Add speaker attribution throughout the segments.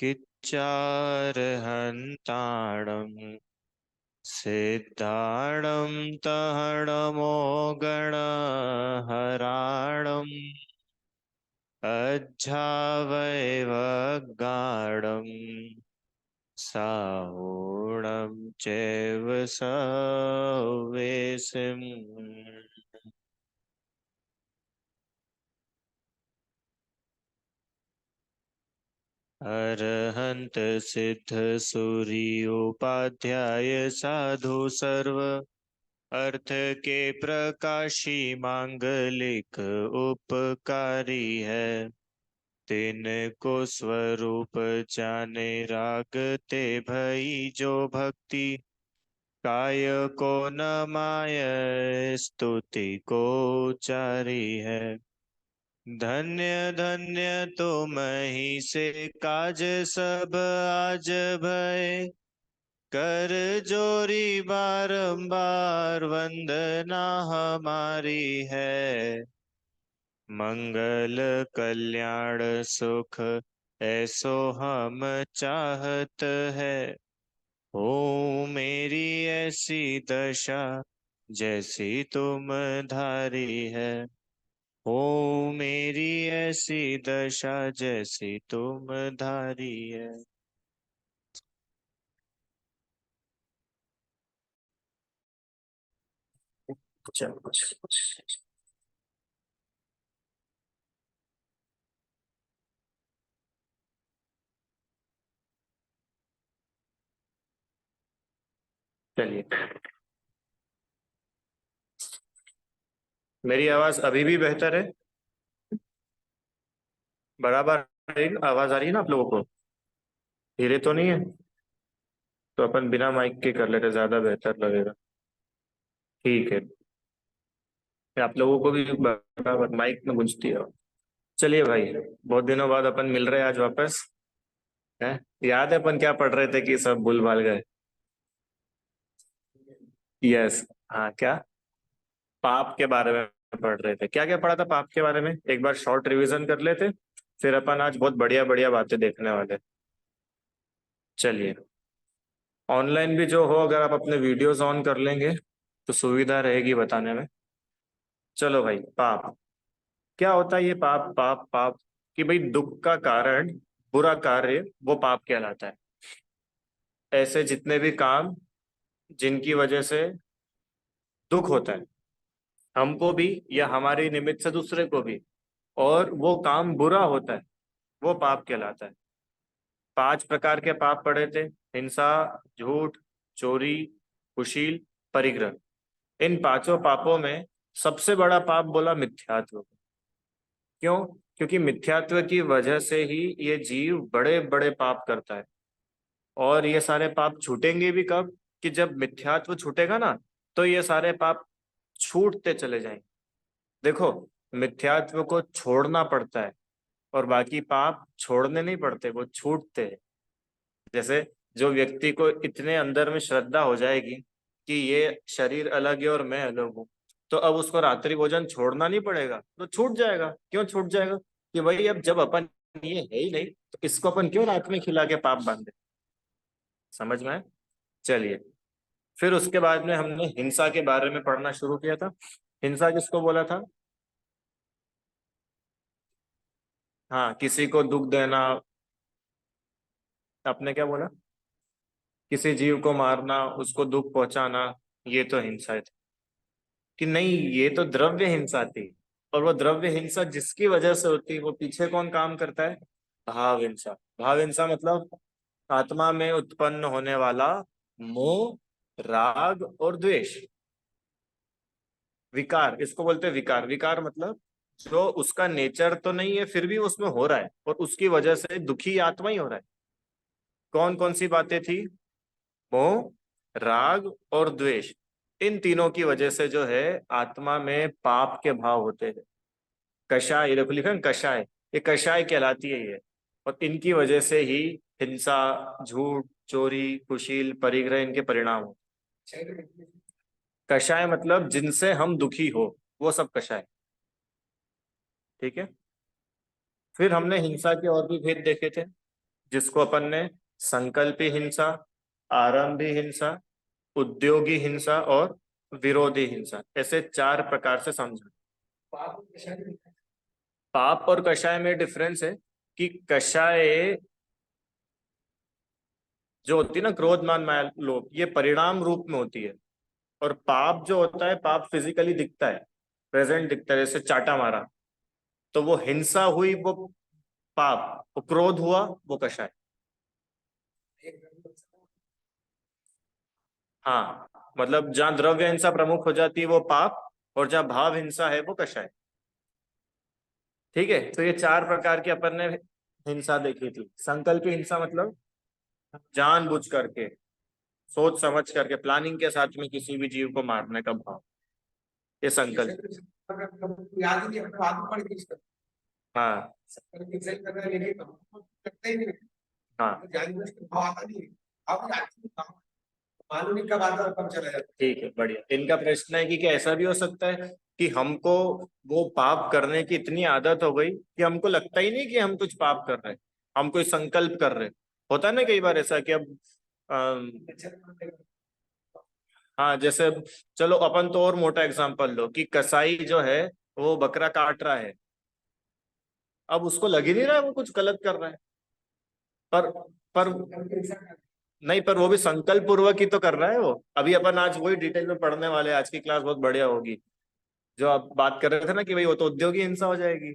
Speaker 1: किच्चारहन्ताणं सिद्धाणं तहणमोगणहराणम् अज्झावैवगाढं साहूणं चैव सवेशिम्। अरहंत सिद्ध सूर्योपाध्याय साधु सर्व अर्थ के प्रकाशी मांगलिक उपकारी है। तिनको स्वरूप जाने रागते भई जो भक्ति काय को न माय स्तुति को चारी है। धन्य धन्य तुम ही से काज सब आज भय कर जोरी बारंबार वंदना हमारी है। मंगल कल्याण सुख ऐसो हम चाहत है। हो मेरी ऐसी दशा जैसी तुम धारी है। हो मेरी ऐसी दशा जैसी तुम धारी है।
Speaker 2: चलो चलिए, मेरी आवाज अभी भी बेहतर है? बराबर आवाज आ रही है ना आप लोगों को? धीरे तो नहीं है? तो अपन बिना माइक के कर लेते, ज्यादा बेहतर लगेगा। ठीक है, आप लोगों को भी बराबर माइक में गूंजती है। चलिए भाई, बहुत दिनों बाद अपन मिल रहे हैं आज वापस। है याद है अपन क्या पढ़ रहे थे कि सब भूल भाल गए? यस। हाँ, क्या? पाप के बारे में पढ़ रहे थे। क्या क्या पढ़ा था पाप के बारे में? एक बार शॉर्ट रिवीजन कर लेते, फिर अपन आज बहुत बढ़िया बढ़िया बातें देखने वाले। चलिए, ऑनलाइन भी जो हो, अगर आप अपने वीडियोस ऑन कर लेंगे तो सुविधा रहेगी बताने में। चलो भाई, पाप क्या होता है? ये पाप पाप पाप कि भाई दुख का कारण, बुरा कार्य, वो पाप कहलाता है। ऐसे जितने भी काम जिनकी वजह से दुख होता है, हमको भी या हमारे निमित्त से दूसरे को भी, और वो काम बुरा होता है, वो पाप कहलाता है। 5 प्रकार के पाप पढ़े थे: हिंसा, झूठ, चोरी, कुशील, परिग्रह। इन 5 पापों में सबसे बड़ा पाप बोला मिथ्यात्व। क्यों? क्योंकि मिथ्यात्व की वजह से ही ये जीव बड़े बड़े पाप करता है। और ये सारे पाप छूटेंगे भी कब? कि जब मिथ्यात्व छूटेगा ना, तो ये सारे पाप छूटते चले जाएंगे। देखो, मिथ्यात्व को छोड़ना पड़ता है, और बाकी पाप छोड़ने नहीं पड़ते, वो छूटते हैं। जैसे जो व्यक्ति को इतने अंदर में श्रद्धा हो जाएगी कि ये शरीर अलग है और मैं अलग हूँ, तो अब उसको रात्रि भोजन छोड़ना नहीं पड़ेगा, तो छूट जाएगा। क्यों छूट जाएगा? कि भाई अब जब अपन ये है ही नहीं, तो इसको अपन क्यों रात में खिला के पाप बांधे। समझ में आए? चलिए, फिर उसके बाद में हमने हिंसा के बारे में पढ़ना शुरू किया था। हिंसा किसको बोला था? हाँ, किसी को दुख देना। आपने क्या बोला? किसी जीव को मारना, उसको दुख पहुंचाना, ये तो हिंसा है। कि नहीं, ये तो द्रव्य हिंसा थी। और वो द्रव्य हिंसा जिसकी वजह से होती है, वो पीछे कौन काम करता है? भाव हिंसा। भाव हिंसा मतलब आत्मा में उत्पन्न होने वाला मोह, राग और द्वेष, विकार, इसको बोलते हैं विकार। विकार मतलब जो उसका नेचर तो नहीं है, फिर भी उसमें हो रहा है, और उसकी वजह से दुखी आत्मा ही हो रहा है। कौन कौन सी बातें थी? मोह, राग और द्वेष। इन तीनों की वजह से जो है आत्मा में पाप के भाव होते हैं। कषाय, ये देखो लिखा है ना, कषाय, ये कषाय कहलाती है ये। और इनकी वजह से ही हिंसा, झूठ, चोरी, कुशील, परिग्रह इनके परिणाम हो। कषाय मतलब जिनसे हम दुखी हो, वो सब कषाय। ठीक है। फिर हमने हिंसा के और भी भेद देखे थे। जिसको अपन ने संकल्पी हिंसा, आरंभी हिंसा, उद्योगी हिंसा और विरोधी हिंसा, ऐसे 4 प्रकार से समझा। पाप और कषाय में डिफरेंस है कि कषाय जो होती है ना, क्रोध मान माया लोभ, ये परिणाम रूप में होती है। और पाप जो होता है, पाप फिजिकली दिखता है, प्रेजेंट दिखता है, जैसे चाटा मारा तो वो हिंसा हुई, वो पाप, वो क्रोध हुआ, वो कषाय। हाँ, मतलब जहाँ द्रव्य हिंसा प्रमुख हो जाती है वो पाप, और जहाँ भाव हिंसा है वो कषाय। ठीक है, तो ये 4 प्रकार की अपन ने हिंसा देखी थी। संकल्प हिंसा मतलब जानबूझ करके, सोच समझ करके, प्लानिंग के साथ में किसी भी जीव को मारने का भाव, ये संकल्प। हाँ हाँ ठीक है, बढ़िया। इनका प्रश्न है कि क्या ऐसा भी हो सकता है कि हमको वो पाप करने की इतनी आदत हो गई कि हमको लगता ही नहीं कि हम कुछ पाप कर रहे हैं, हम कोई संकल्प कर रहे हैं। होता है ना कई बार ऐसा कि अब अम, हाँ, जैसे चलो अपन तो और मोटा एग्जांपल लो कि कसाई जो है वो बकरा काट रहा है, अब उसको लग ही नहीं रहा है वो कुछ गलत कर रहा है, पर नहीं, पर वो भी संकल्प पूर्वक ही तो कर रहा है वो। अभी अपन आज वही डिटेल में पढ़ने वाले हैं, आज की क्लास बहुत बढ़िया होगी। जो आप बात कर रहे थे ना कि भाई वो तो उद्योगी हिंसा हो जाएगी,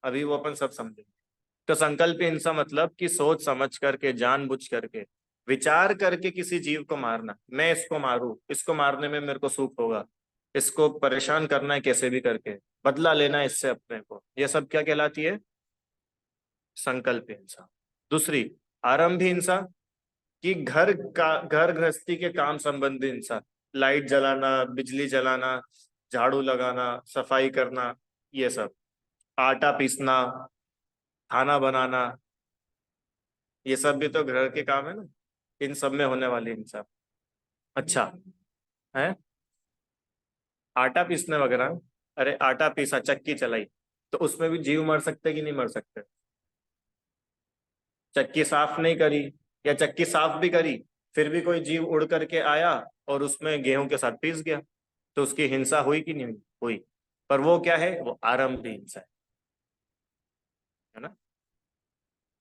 Speaker 2: अभी वो अपन सब समझेंगे। तो संकल्प हिंसा मतलब कि सोच समझ करके, जानबूझ करके, विचार करके किसी जीव को मारना। मैं इसको मारूं, इसको मारने में मेरे को सुख होगा, इसको परेशान करना है कैसे भी करके, बदला लेना है इससे अपने को, ये सब क्या कहलाती है? संकल्प हिंसा। दूसरी, आरंभी हिंसा, कि घर गृहस्थी के काम संबंधी हिंसा, लाइट जलाना, बिजली जलाना, झाड़ू लगाना, सफाई करना, ये सब, आटा पीसना, खाना बनाना, ये सब भी तो घर के काम है ना, इन सब में होने वाली हिंसा। अच्छा है, आटा पीसने वगैरह, अरे आटा पीसा, चक्की चलाई, तो उसमें भी जीव मर सकते कि नहीं मर सकते? चक्की साफ नहीं करी, या चक्की साफ भी करी, फिर भी कोई जीव उड़ करके आया और उसमें गेहूं के साथ पीस गया, तो उसकी हिंसा हुई कि नहीं हुई? हुई। पर वो क्या है? वो आरंभी हिंसा है ना।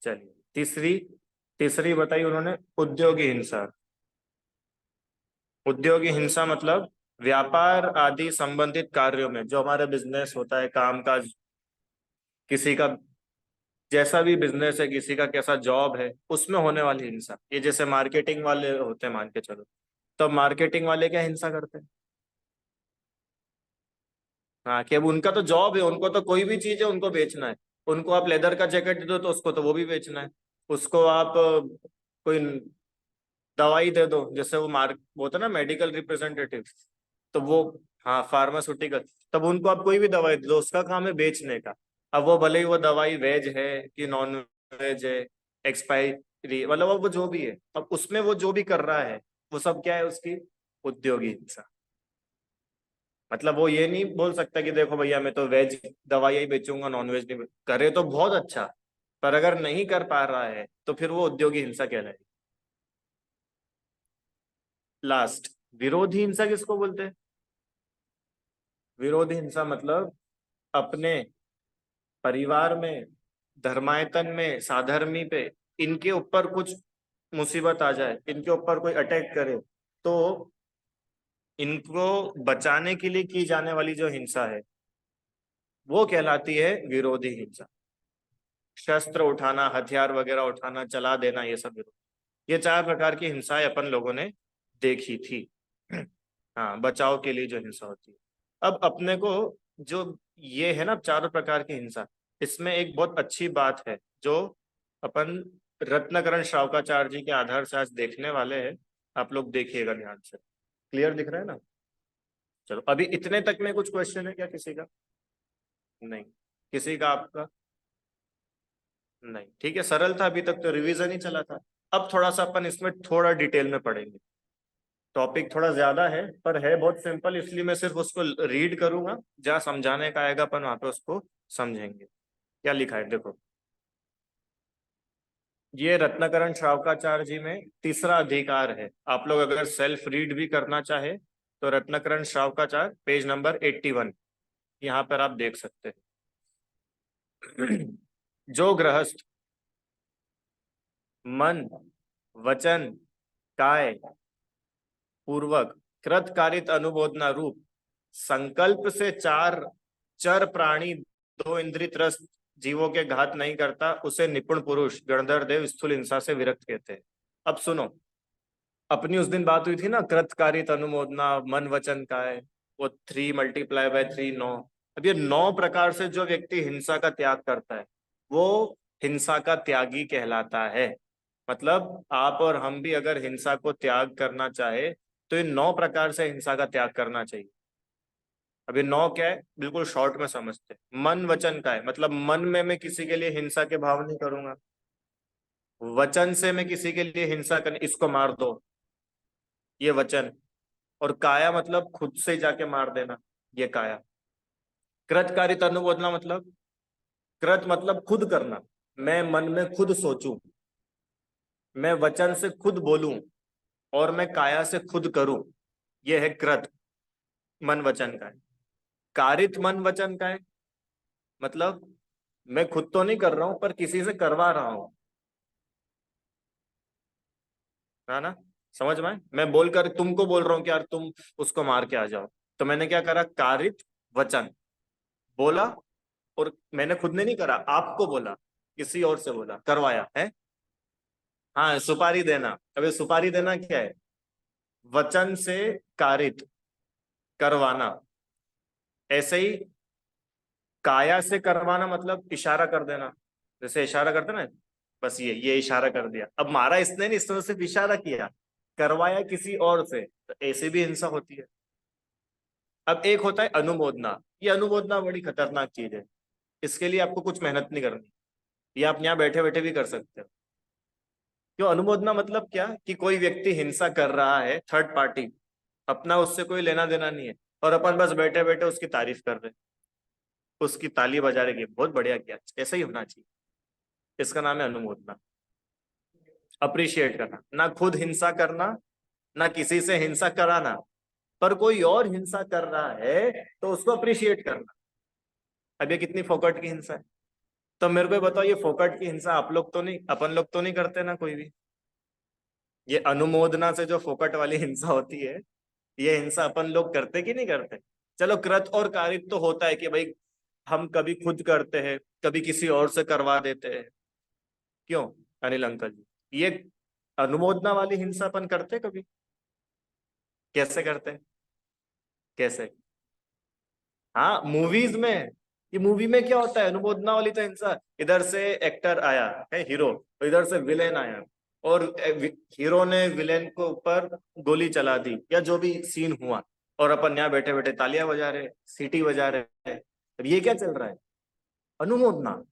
Speaker 2: चलिए, तीसरी, तीसरी बताई उन्होंने, उद्योगी हिंसा। उद्योगी हिंसा मतलब व्यापार आदि संबंधित कार्यों में, जो हमारा बिजनेस होता है, काम काज, किसी का जैसा भी बिजनेस है, किसी का कैसा जॉब है, उसमें होने वाली हिंसा। ये जैसे मार्केटिंग वाले होते हैं मान के चलो, तो मार्केटिंग वाले क्या हिंसा करते हैं? हाँ, कि अब उनका तो जॉब है, उनको तो कोई भी चीज है उनको बेचना है। उनको आप लेदर का जैकेट दे दो तो उसको तो वो भी बेचना है। उसको आप कोई दवाई दे दो, जैसे वो वो होता है ना मेडिकल रिप्रेजेंटेटिव, तो वो, हाँ, फार्मास्यूटिकल, तब उनको आप कोई भी दवाई दे दो, उसका काम है बेचने का। अब वो भले ही वो दवाई वेज है कि नॉन वेज है, एक्सपायरी, मतलब वो जो भी है, अब उसमें वो जो भी कर रहा है वो सब क्या है? उसकी उद्योगी हिंसा। मतलब वो ये नहीं बोल सकता कि देखो भैया मैं तो वेज दवाई ही बेचूंगा, नॉन वेज नहीं करे तो बहुत अच्छा, पर अगर नहीं कर पा रहा है तो फिर वो उद्योगी हिंसा कहलाएगी। लास्ट, विरोधी हिंसा किसको बोलते हैं? विरोधी हिंसा मतलब अपने परिवार में, धर्मायतन में, साधर्मी पे, इनके ऊपर कुछ मुसीबत आ जाए, इनके ऊपर कोई अटैक करे, तो इनको बचाने के लिए की जाने वाली जो हिंसा है वो कहलाती है विरोधी हिंसा। शस्त्र उठाना, हथियार वगैरह उठाना, चला देना, ये सब विरोध। ये 4 प्रकार की हिंसाएं अपन लोगों ने देखी थी। हाँ, बचाव के लिए जो हिंसा होती है। अब अपने को जो ये है ना 4 प्रकार की हिंसा, इसमें एक बहुत अच्छी बात है जो अपन रत्नाकरण श्रावकाचार्य जी के आधार से आज देखने वाले हैं। आप लोग देखिएगा ध्यान से, क्लियर दिख रहा है ना? चलो, अभी इतने तक में कुछ क्वेश्चन है क्या किसी का? नहीं, किसी का आपका? नहीं, ठीक है, सरल था, अभी तक तो रिवीजन ही चला था। अब थोड़ा सा अपन इसमें थोड़ा डिटेल में पढ़ेंगे। टॉपिक थोड़ा ज्यादा है पर है बहुत सिंपल, इसलिए मैं सिर्फ उसको रीड करूंगा, जहाँ समझाने का आएगा अपन वहां पे उसको समझेंगे। क्या लिखा है देखो, ये रत्नाकरण श्रावकाचार्य जी में तीसरा अधिकार है। आप लोग अगर सेल्फ रीड भी करना चाहे तो रत्नाकरण श्रावकाचार्य पेज नंबर 81 यहाँ पर आप देख सकते हैं। जो गृहस्थ मन वचन काय पूर्वक कृतकारित अनुबोधना रूप संकल्प से चार चर प्राणी दो इंद्रिय त्रस्त जीवों के घात नहीं करता, उसे निपुण पुरुष गणधर देव स्थूल हिंसा से विरक्त कहते हैं। अब सुनो, अपनी उस दिन बात हुई थी ना, कृतकारित अनुमोदना मन वचन काय, वो 3 × 3 = 9। अब ये 9 प्रकार से जो व्यक्ति हिंसा का त्याग करता है वो हिंसा का त्यागी कहलाता है। मतलब आप और हम भी अगर हिंसा को त्याग करना चाहे तो इन 9 प्रकार से हिंसा का त्याग करना चाहिए। अब ये 9 क्या है, बिल्कुल शॉर्ट में समझते हैं। मन वचन का है, मतलब मन में मैं किसी के लिए हिंसा के भाव नहीं करूंगा। वचन से मैं किसी के लिए हिंसा कर, इसको मार दो, ये वचन। और काया मतलब खुद से जाके मार देना, ये काया। कृतकारित अनुबोधना मतलब, कृत मतलब खुद करना, मैं मन में खुद सोचूं, मैं वचन से खुद बोलूं और मैं काया से खुद करूं, ये है कृत। मन वचन का है। कारित मन वचन का है, मतलब मैं खुद तो नहीं कर रहा हूं पर किसी से करवा रहा हूं, है ना? समझ में? मैं बोलकर तुमको बोल रहा हूं कि यार तुम उसको मार के आ जाओ, तो मैंने क्या करा, कारित वचन बोला, और मैंने खुद ने नहीं करा, आपको बोला, किसी और से बोला, करवाया है। हाँ, सुपारी देना। अब ये सुपारी देना क्या है, वचन से कारित करवाना। ऐसे ही काया से करवाना मतलब इशारा कर देना, जैसे इशारा करते ना, बस ये इशारा कर दिया। अब मारा इसने नहीं, इसने सिर्फ इशारा किया, करवाया किसी और से, तो ऐसे भी हिंसा होती है। अब एक होता है अनुमोदना। ये अनुमोदना बड़ी खतरनाक चीज है, इसके लिए आपको कुछ मेहनत नहीं करनी, ये आप यहाँ बैठे बैठे भी कर सकते हो। क्यों अनुमोदना मतलब क्या, कि कोई व्यक्ति हिंसा कर रहा है, थर्ड पार्टी, अपना उससे कोई लेना देना नहीं है, और अपन बस बैठे बैठे उसकी तारीफ कर रहे हैं, उसकी ताली बजा रहे कि बहुत बढ़िया किया, ऐसा ही होना चाहिए। इसका नाम है अनुमोदना। अप्रिशिएट करना, ना खुद हिंसा करना, ना किसी से हिंसा कराना, पर कोई और हिंसा कर रहा है तो उसको अप्रिशिएट करना। अब ये कितनी फोकट की हिंसा है। तो मेरे को बताओ, ये फोकट की हिंसा आप लोग तो नहीं, अपन लोग तो नहीं करते ना कोई भी। ये अनुमोदना से जो फोकट वाली हिंसा होती है, ये हिंसा अपन लोग करते कि नहीं करते? चलो कृत और कारित तो होता है कि भाई हम कभी खुद करते हैं, कभी किसी और से करवा देते हैं। क्यों अनिल अंकल जी, ये अनुमोदना वाली हिंसा अपन करते कभी? कैसे करते हैं, कैसे? हाँ, मूवीज में। ये मूवी में क्या होता है, अनुमोदना वाली तो हिंसा, इधर से एक्टर आया है हीरो, तो इधर से विलेन आया, और हीरो ने विलेन को ऊपर गोली चला दी, या जो भी सीन हुआ, और अपन यहाँ बैठे बैठे तालियां बजा रहे, सीटी बजा रहे। अब ये क्या चल रहा है, अनुमोदना।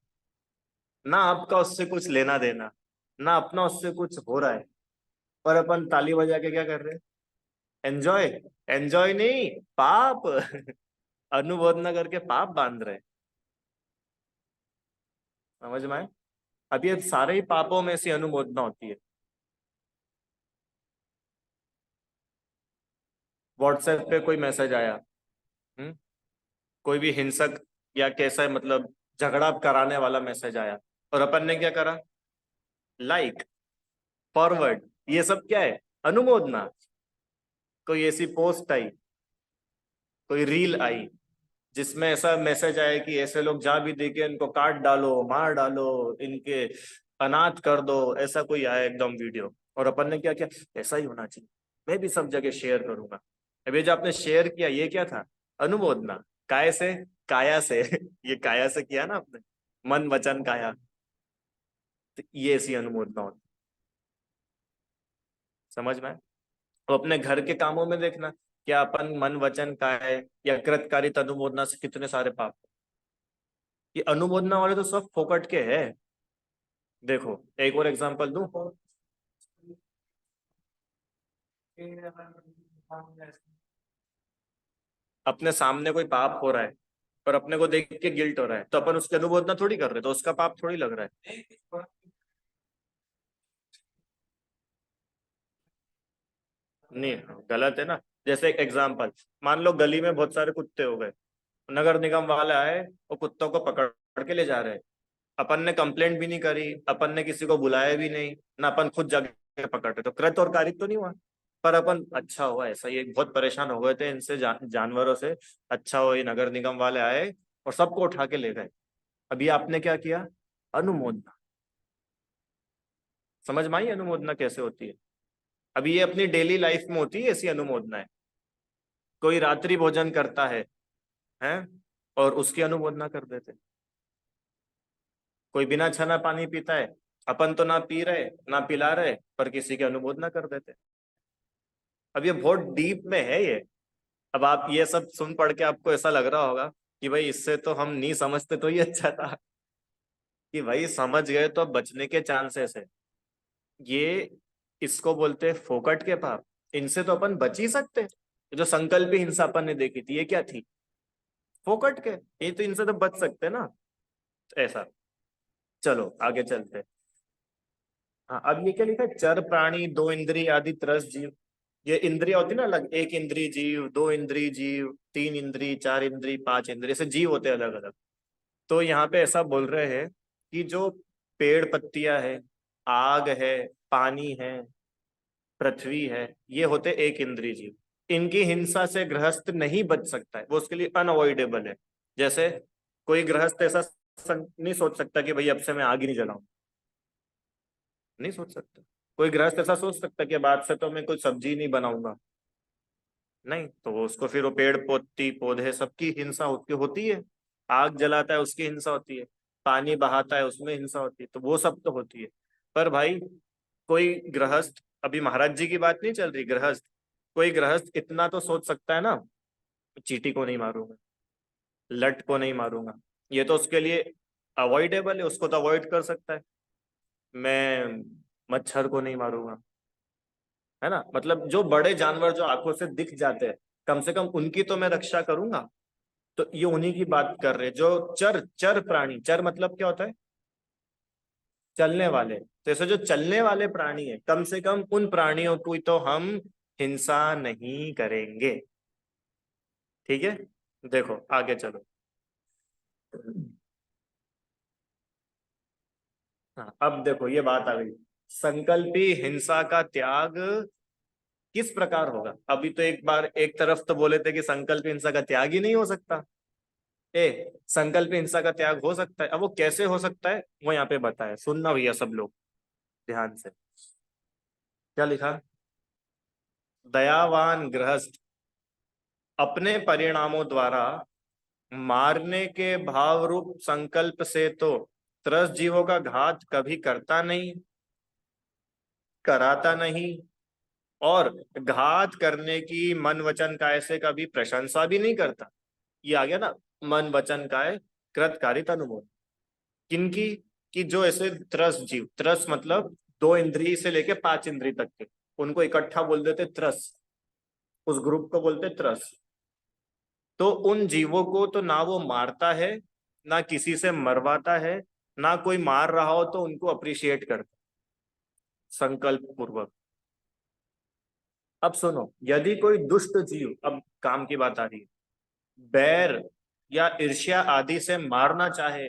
Speaker 2: ना आपका उससे कुछ लेना देना, ना अपना उससे कुछ हो रहा है, पर अपन ताली बजा के क्या कर रहे हैं, एंजॉय। एंजॉय नहीं, पाप। अनुमोदना करके पाप बांध रहे हैं। समझ में आए? अब ये सारे ही पापों में से अनुमोदना होती है। व्हाट्सएप पे कोई मैसेज आया, हम्म, कोई भी हिंसक या कैसा मतलब झगड़ा कराने वाला मैसेज आया, और अपन ने क्या करा, लाइक, फॉरवर्ड, ये सब क्या है, अनुमोदना। कोई ऐसी पोस्ट आई, कोई रील आई जिसमें ऐसा मैसेज आया कि ऐसे लोग जहां भी देखे इनको काट डालो, मार डालो, इनके अनाथ कर दो, ऐसा कोई आया एकदम वीडियो, और अपन ने क्या किया, ऐसा ही होना चाहिए, मैं भी सब जगह शेयर करूंगा। अब ये जो आपने शेयर किया, ये क्या था, अनुमोदना। काय से, काया से। ये काया से किया ना आपने, मन वचन काया, तो ये ऐसी अनुमोदना होती। समझ में आए? तो अपने घर के कामों में देखना, क्या अपन मन वचन काय या कृतकारित अनुमोदना से कितने सारे पाप। ये अनुमोदना वाले तो सब फोकट के है। देखो एक और एग्जांपल दूं, अपने सामने कोई पाप हो रहा है और अपने को देख के गिल्ट हो रहा है, तो अपन उसकी अनुमोदना थोड़ी कर रहे, तो उसका पाप थोड़ी लग रहा है। नहीं, गलत है ना। जैसे एक एग्जाम्पल, मान लो गली में बहुत सारे कुत्ते हो गए, नगर निगम वाले आए और कुत्तों को पकड़ के ले जा रहे हैं। अपन ने कंप्लेंट भी नहीं करी, अपन ने किसी को बुलाया भी नहीं ना, अपन खुद जाके पकड़े, तो कृत और कारित तो नहीं हुआ। पर अपन अच्छा हुआ ऐसा, ये बहुत परेशान हो गए थे इनसे, जानवरों से। अच्छा हुआ ये नगर निगम वाले आए और सबको उठा के ले गए। अभी आपने क्या किया? अनुमोदना। समझ में आई अनुमोदना कैसे होती है? अभी ये अपनी डेली लाइफ में होती है ऐसी अनुमोदना है। कोई रात्रि भोजन करता है, हैं, और उसकी अनुमोदना कर देते। कोई बिना छना पानी पीता है, अपन तो ना पी रहे ना पिला रहे, पर किसी की अनुमोदना कर देते। अब ये बहुत डीप में है ये। अब आप ये सब सुन पढ़ के आपको ऐसा लग रहा होगा कि भाई इससे तो हम नहीं समझते तो ये अच्छा था। कि भाई समझ गए तो अब बचने के चांसेस है। ये इसको बोलते हैं फोकट के पाप। इनसे तो अपन बच ही सकते। जो संकल्प हिंसा अपन ने देखी थी, ये क्या थी? फोकट के। ये तो इनसे तो बच सकते ना। ऐसा। चलो आगे चलते हैं। हाँ, अब ये क्या लिखा है? चर प्राणी, दो इंद्रिय आदि त्रस जीव। ये इंद्रिया होती है ना अलग, एक इंद्रिय जीव, दो इंद्रिय जीव, तीन इंद्रिय, चार इंद्रिय, पांच इंद्रिय, ऐसे जीव होते हैं अलग अलग। तो यहाँ पे ऐसा बोल रहे हैं कि जो पेड़ पत्तियां है, आग है, पानी है, पृथ्वी है, ये होते एक इंद्रिय जीव। इनकी हिंसा से गृहस्थ नहीं बच सकता है, वो उसके लिए अनअवॉइडेबल है। जैसे कोई गृहस्थ ऐसा नहीं सोच सकता कि भाई अब से मैं आग ही नहीं जलाऊं। नहीं सोच सकता। कोई गृहस्थ ऐसा सोच सकता कि बाद से तो मैं कोई सब्जी नहीं बनाऊंगा? नहीं। तो उसको फिर वो पेड़ पौधी पौधे सबकी हिंसा उसकी होती है। आग जलाता है उसकी हिंसा होती है। पानी बहाता है उसमें हिंसा होती है, तो वो सब तो होती है। पर भाई कोई गृहस्थ, अभी महाराज जी की बात नहीं चल रही, गृहस्थ। कोई गृहस्थ इतना तो सोच सकता है ना, चींटी को नहीं मारूंगा, लट को नहीं मारूंगा। ये तो उसके लिए अवॉइडेबल है, उसको तो अवॉइड कर सकता है। मैं मच्छर को नहीं मारूंगा, है ना। मतलब जो बड़े जानवर जो आंखों से दिख जाते हैं, कम से कम उनकी तो मैं रक्षा करूंगा। तो ये उन्हीं की बात कर रहे हैं जो चर चर प्राणी। चर मतलब क्या होता है? चलने वाले। तो ऐसे जो चलने वाले प्राणी है, कम से कम उन प्राणियों को तो हम हिंसा नहीं करेंगे। ठीक है। देखो आगे चलो। हाँ, अब देखो ये बात आ गई। संकल्पी हिंसा का त्याग किस प्रकार होगा? अभी तो एक बार एक तरफ तो बोले थे कि संकल्प हिंसा का त्याग ही नहीं हो सकता। ए, संकल्प हिंसा का त्याग हो सकता है। अब वो कैसे हो सकता है वो यहाँ पे बताया, सुनना भैया सब लोग ध्यान से। क्या लिखा? दयावान गृहस्थ अपने परिणामों द्वारा मारने के भाव रूप संकल्प से तो त्रस्त जीवों का घात कभी करता नहीं, कराता नहीं, और घात करने की मन वचन काय से कभी प्रशंसा भी नहीं करता। ये आ गया ना, मन वचन काय कृतकारित अनुमोदन। किनकी? कि जो ऐसे त्रस जीव, त्रस मतलब दो इंद्रिय से लेके पांच इंद्रिय तक के, उनको इकट्ठा बोल देते त्रस। उस ग्रुप को बोलते त्रस। तो उन जीवों को तो ना वो मारता है, ना किसी से मरवाता है, ना कोई मार रहा हो तो उनको अप्रिशिएट करता संकल्प पूर्वक। अब सुनो, यदि कोई दुष्ट जीव, अब काम की बात आ रही है, बैर या ईर्ष्या आदि से मारना चाहे,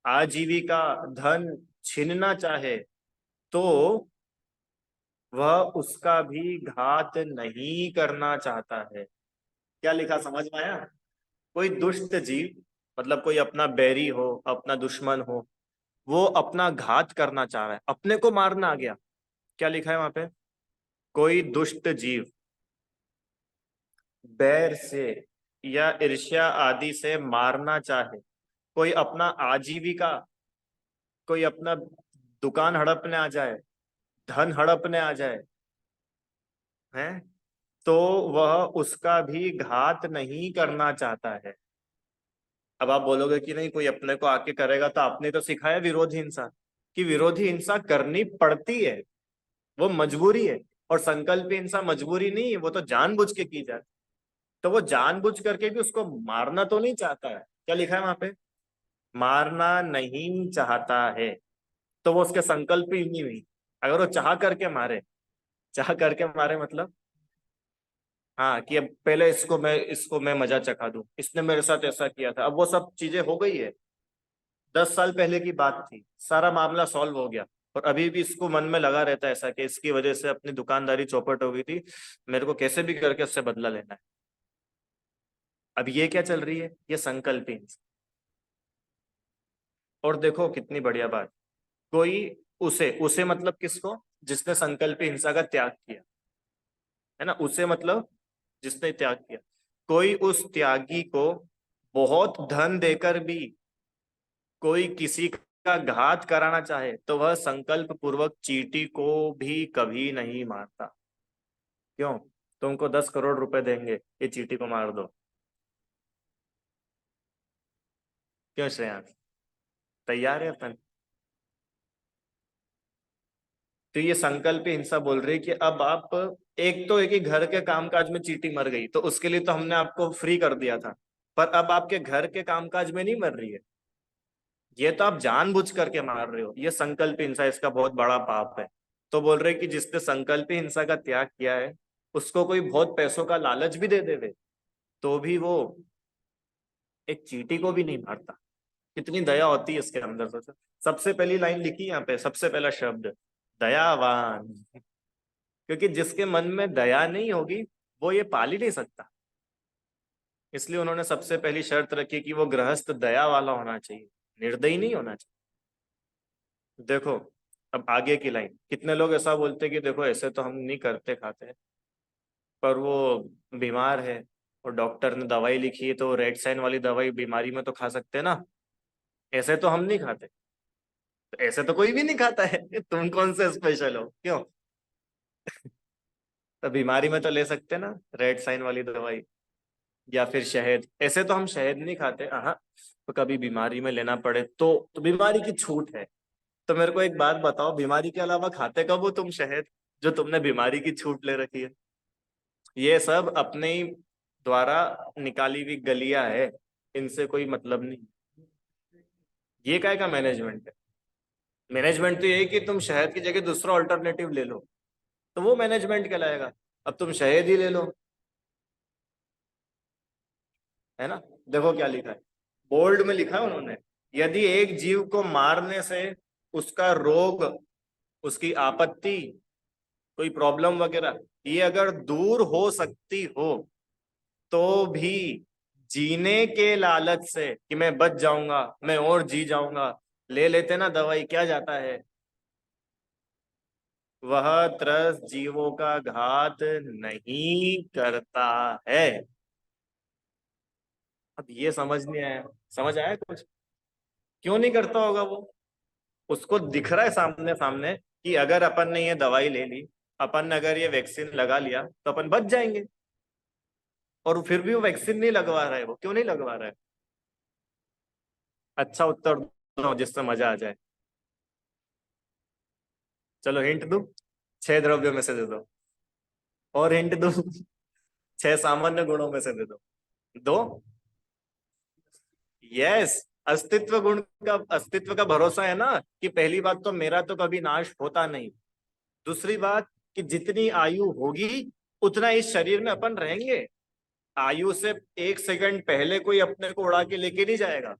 Speaker 2: आजीविका धन छीनना चाहे, तो वह उसका भी घात नहीं करना चाहता है। क्या लिखा, समझ में आया? कोई दुष्ट जीव, मतलब कोई अपना बैरी हो, अपना दुश्मन हो, वो अपना घात करना चाह रहा है, अपने को मारना आ गया। क्या लिखा है वहां पे? कोई दुष्ट जीव बैर से या ईर्ष्या आदि से मारना चाहे, कोई अपना आजीविका, कोई अपना दुकान हड़पने आ जाए, धन हड़पने आ जाए, है, तो वह उसका भी घात नहीं करना चाहता है। अब आप बोलोगे कि नहीं, कोई अपने को आके करेगा तो आपने तो सिखाया विरोधी हिंसा, कि विरोधी हिंसा करनी पड़ती है, वो मजबूरी है। और संकल्प हिंसा मजबूरी नहीं है, वो तो जानबूझ के की जाती। तो वो जानबूझ करके भी उसको मारना तो नहीं चाहता है। क्या लिखा है वहां पे? मारना नहीं चाहता है। तो वो उसके संकल्प ही नहीं हुई। अगर वो चाह करके मारे, चाह करके मारे मतलब, हाँ, कि अब पहले इसको मैं मजा चखा दूं, इसने मेरे साथ ऐसा किया था, अब वो सब चीजें हो गई है। 10 साल पहले की बात थी, सारा मामला सॉल्व हो गया। और अभी भी इसको मन में लगा रहता है ऐसा कि इसकी वजह से अपनी दुकानदारी चौपट हो गई थी, मेरे को कैसे भी करके उससे बदला लेना है। अब ये क्या चल रही है, ये संकल्प हिंसा। और देखो कितनी बढ़िया बात, कोई उसे उसे मतलब किसको, जिसने संकल्प हिंसा का त्याग किया, है ना, उसे मतलब जिसने त्याग किया। कोई उस त्यागी को बहुत धन देकर भी कोई किसी का घात कराना चाहे तो वह संकल्प पूर्वक चींटी को भी कभी नहीं मारता। क्यों? तुमको 10 करोड़ रुपए देंगे, ये चींटी को मार दो। क्यों श्रेयांश, तैयार है अपन? तो ये संकल्प हिंसा बोल रही है कि अब आप, एक तो एक ही घर के कामकाज में चींटी मर गई तो उसके लिए तो हमने आपको फ्री कर दिया था, पर अब आपके घर के कामकाज में नहीं मर रही है, ये तो आप जानबूझ करके मार रहे हो, ये संकल्प हिंसा, इसका बहुत बड़ा पाप है। तो बोल रहे कि जिसने संकल्प हिंसा का त्याग किया है, उसको कोई बहुत पैसों का लालच भी दे देवे तो भी वो एक चींटी को भी नहीं मारता। कितनी दया होती है इसके अंदर, सोचो। सबसे पहली लाइन लिखी यहाँ पे, सबसे पहला शब्द दयावान, क्योंकि जिसके मन में दया नहीं होगी वो ये पाल ही नहीं सकता। इसलिए उन्होंने सबसे पहली शर्त रखी कि वो गृहस्थ दया वाला होना चाहिए, निर्दयी नहीं होना चाहिए। देखो, अब आगे की लाइन, कितने लोग ऐसा बोलते हैं कि देखो ऐसे तो हम नहीं करते खाते, पर वो बीमार है और डॉक्टर ने दवाई लिखी है तो रेड साइन वाली दवाई बीमारी में तो खा सकते हैं ना, ऐसे तो हम नहीं खाते। तो ऐसे तो कोई भी नहीं खाता है, तुम कौन से स्पेशल हो, क्यों? तो बीमारी में तो ले सकते हैं ना रेड साइन वाली दवाई, या फिर शहद, ऐसे तो हम शहद नहीं खाते, हाँ। तो कभी बीमारी में लेना पड़े तो बीमारी की छूट है। तो मेरे को एक बात बताओ, बीमारी के अलावा खाते कब हो तुम शहद, जो तुमने बीमारी की छूट ले रखी है? ये सब अपने ही द्वारा निकाली हुई गलियां है, इनसे कोई मतलब नहीं। ये काय का मैनेजमेंट है? मैनेजमेंट तो ये है कि तुम शहद की जगह दूसरा ऑल्टरनेटिव ले लो, तो वो मैनेजमेंट कहलाएगा। अब तुम शहद ही ले लो, है ना। देखो क्या लिखा है, बोल्ड में लिखा है उन्होंने, यदि एक जीव को मारने से उसका रोग, उसकी आपत्ति, कोई प्रॉब्लम वगैरह, ये अगर दूर हो सकती हो तो भी जीने के लालच से कि मैं बच जाऊंगा, मैं और जी जाऊंगा, ले लेते ना दवाई, क्या जाता है, वह त्रस्त जीवों का घात नहीं करता है। अब ये समझ नहीं आया, समझ आया कुछ? क्यों नहीं करता होगा वो? उसको दिख रहा है सामने सामने कि अगर अपन ने ये दवाई ले ली, अपन ने अगर ये वैक्सीन लगा लिया तो अपन बच जाएंगे, और फिर भी वो वैक्सीन नहीं लगवा रहा है। वो क्यों नहीं लगवा रहा है? अच्छा उत्तर दो जिससे मजा आ जाए। चलो हिंट दूं, 6 द्रव्यों में से दे दो। और हिंट दूं, 6 सामान्य गुणों में से दे दो। दो। यस, अस्तित्व गुण का, अस्तित्व का भरोसा है ना, कि पहली बात तो मेरा तो कभी नाश होता नहीं, दूसरी बात कि जितनी आयु होगी उतना इस शरीर में अपन रहेंगे। आयु से 1 सेकंड पहले कोई अपने को उड़ा के लेके नहीं जाएगा,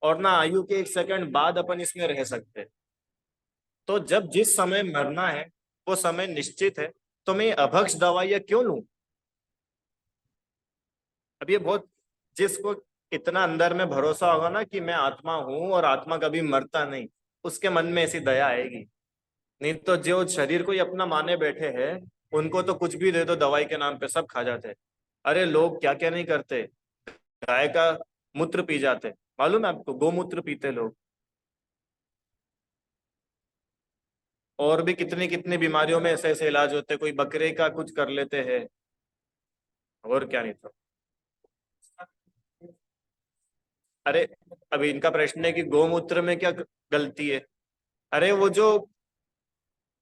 Speaker 2: और ना आयु के 1 सेकंड बाद अपन इसमें रह सकते। तो जब जिस समय मरना है वो समय निश्चित है, तो मैं ये अभक्ष दवाइयां क्यों लूं? अब ये बहुत, जिसको इतना अंदर में भरोसा होगा ना कि मैं आत्मा हूं और आत्मा कभी मरता नहीं, उसके मन में ऐसी दया आएगी। नहीं तो जो शरीर को ही अपना माने बैठे हैं, उनको तो कुछ भी दे दो दवाई के नाम पे सब खा जाते हैं। अरे लोग क्या क्या नहीं करते, गाय का मूत्र पी जाते, मालूम है आपको, गोमूत्र पीते लोग। और भी कितनी कितनी बीमारियों में ऐसे ऐसे इलाज होते हैं, कोई बकरे का कुछ कर लेते हैं, और क्या नहीं तो। अरे अभी इनका प्रश्न है कि गोमूत्र में क्या गलती है? अरे वो जो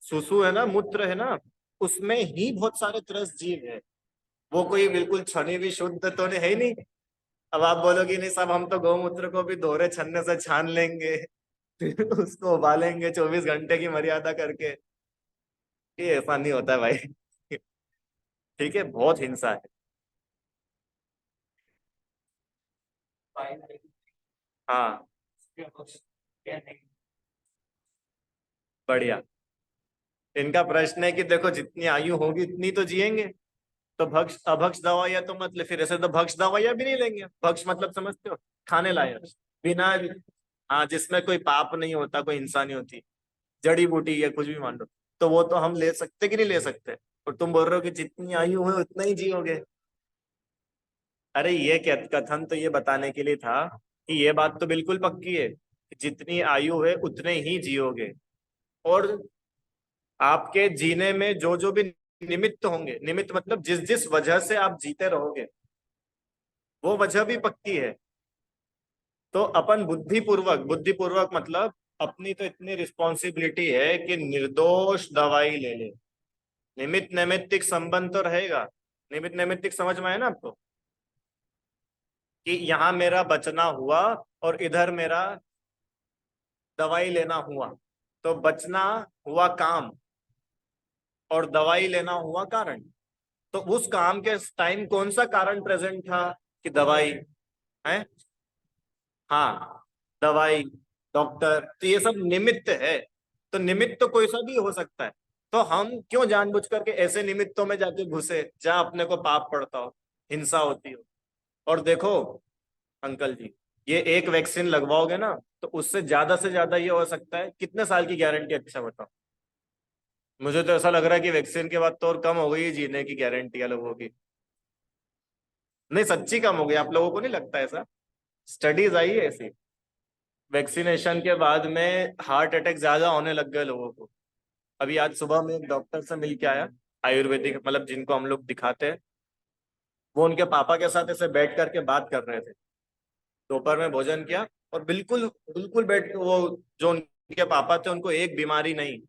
Speaker 2: सुसु है ना, मूत्र है ना, उसमें ही बहुत सारे त्रस्त जीव है, वो कोई बिल्कुल छनी भी शुद्ध तो नहीं है ही नहीं। अब आप बोलोगे नहीं साहब, हम तो गौमूत्र को भी दोहरे छन्ने से छान लेंगे, फिर उसको उबालेंगे 24 घंटे की मर्यादा करके। ये ऐसा नहीं होता है भाई। ठीक है, बहुत हिंसा है। हाँ, बढ़िया। इनका प्रश्न है कि देखो जितनी आयु होगी उतनी तो जिएंगे, तो भक्ष अभक्ष दवाइयां तो मत ले, फिर ऐसे तो भक्ष दवाइयां भी नहीं लेंगे। भक्ष मतलब समझते हो, खाने लायक, बिना, हाँ, जिसमें कोई पाप नहीं होता, कोई हिंसा नहीं होती, जड़ी बूटी या कुछ भी मान लो, तो वो तो हम ले सकते कि नहीं ले सकते। और तुम बोल रहे हो कि जितनी आयु है उतना ही जियोगे। अरे ये क्या कथन तो ये बताने के लिए था कि ये बात तो बिल्कुल पक्की है कि जितनी आयु है उतने ही जियोगे। और आपके जीने में जो जो भी निमित्त होंगे, निमित्त मतलब जिस जिस वजह से आप जीते रहोगे, वो वजह भी पक्की है। तो अपन बुद्धिपूर्वक, बुद्धिपूर्वक मतलब अपनी तो इतनी रिस्पॉन्सिबिलिटी है कि निर्दोष दवाई ले ले। निमित्त नैमित्तिक संबंध तो रहेगा। निमित्त नैमित्तिक समझ में आया ना आपको, कि यहाँ मेरा बचना हुआ और इधर मेरा दवाई लेना हुआ, तो बचना हुआ काम और दवाई लेना हुआ कारण। तो उस काम के टाइम कौन सा कारण प्रेजेंट था, कि दवाई है। हाँ, दवाई, डॉक्टर, तो ये सब निमित्त है। तो निमित्त तो कोई सा भी हो सकता है। तो हम क्यों जानबूझ करके ऐसे निमित्तों में जाके घुसे जहां अपने को पाप पड़ता हो, हिंसा होती हो। और देखो अंकल जी, ये एक वैक्सीन लगवाओगे ना, तो उससे ज्यादा से ज्यादा ये हो सकता है, कितने साल की गारंटी, अच्छा बताओ। मुझे तो ऐसा लग रहा है कि वैक्सीन के बाद तो और कम हो गई है जीने की गारंटी लोगों की। नहीं, सच्ची कम हो गई, आप लोगों को नहीं लगता ऐसा? स्टडीज आई है ऐसी, वैक्सीनेशन के बाद में हार्ट अटैक ज्यादा होने लग गए लोगों को। अभी आज सुबह में एक डॉक्टर से मिल के आया, आयुर्वेदिक मतलब जिनको हम लोग दिखाते हैं, वो उनके पापा के साथ ऐसे बैठ करके बात कर रहे थे। दोपहर में भोजन किया, और बिल्कुल बिल्कुल बैठ, वो जो उनके पापा थे उनको एक बीमारी नहीं,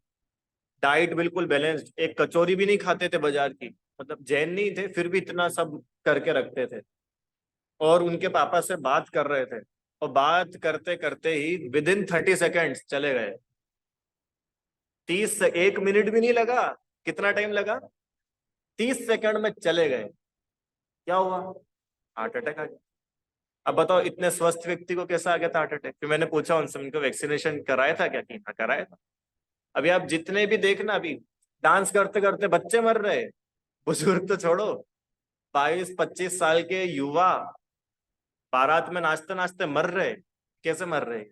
Speaker 2: डाइट बिल्कुल बैलेंस्ड, एक कचौरी भी नहीं खाते थे बाजार की, मतलब जैन नहीं थे फिर भी इतना सब करके रखते थे। और उनके पापा से बात कर रहे थे, और बात करते करते ही विद इन 30 सेकेंड्स चले गए। 30 से 1 मिनट भी नहीं लगा। कितना टाइम लगा? 30 सेकंड में चले गए। क्या हुआ? हार्ट अटैक आ गया। अब बताओ इतने स्वस्थ व्यक्ति को कैसा आ गया था हार्ट अटैक? फिर मैंने पूछा उनसे, उनको वैक्सीनेशन कराया था क्या? कि हाँ कराया था। अभी आप जितने भी देखना, अभी डांस करते करते बच्चे मर रहे, बुजुर्ग तो छोड़ो, 22-25 साल के युवा बारात में नाचते नाचते मर रहे। कैसे मर रहे?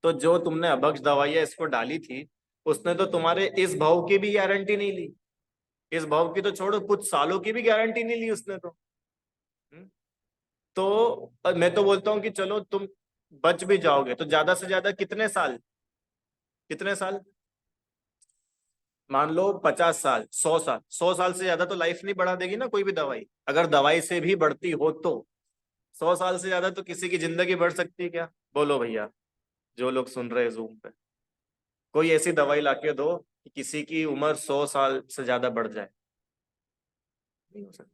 Speaker 2: तो जो तुमने अभक्ष दवाइयां इसको डाली थी, उसने तो तुम्हारे इस भाव की भी गारंटी नहीं ली। इस भाव की तो छोड़ो, कुछ सालों की भी गारंटी नहीं ली उसने तो। हम्म? तो मैं तो बोलता हूँ कि चलो तुम बच भी जाओगे तो ज्यादा से ज्यादा कितने साल, कितने साल, मान लो 50 साल, 100 साल, 100 साल से ज्यादा तो लाइफ नहीं बढ़ा देगी ना कोई भी दवाई। अगर दवाई से भी बढ़ती हो तो 100 साल से ज्यादा तो किसी की जिंदगी बढ़ सकती है क्या? बोलो भैया, जो लोग सुन रहे हैं जूम पे, कोई ऐसी दवाई लाके दो कि किसी की उम्र 100 साल से ज्यादा बढ़ जाए। नहीं हो सकती।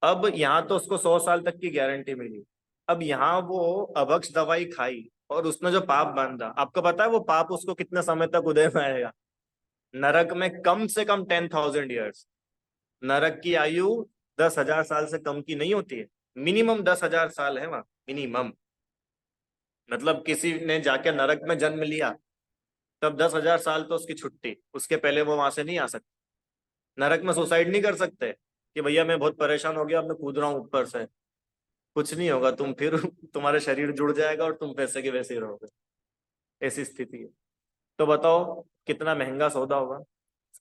Speaker 2: अब यहाँ तो उसको 100 साल तक की गारंटी मिली। अब यहाँ वो अभक्ष दवाई खाई और उसने जो पाप बांधा, आपको पता है वो पाप उसको कितने समय तक उदय में आएगा? नरक में कम से कम 10,000 ईयर्स। नरक की आयु 10,000 साल से कम की नहीं होती है। मिनिमम 10,000 साल है वहां, मिनिमम। मतलब किसी ने जाके नरक में जन्म लिया, तब 10,000 साल तो उसकी छुट्टी, उसके पहले वो वहां से नहीं आ सकते। नरक में सुसाइड नहीं कर सकते कि भैया मैं बहुत परेशान हो गया, अब मैं कूद रहा हूँ ऊपर से। कुछ नहीं होगा, तुम फिर तुम्हारे शरीर जुड़ जाएगा और तुम वैसे के वैसे ही रहोगे। ऐसी स्थिति है। तो बताओ कितना महंगा सौदा होगा।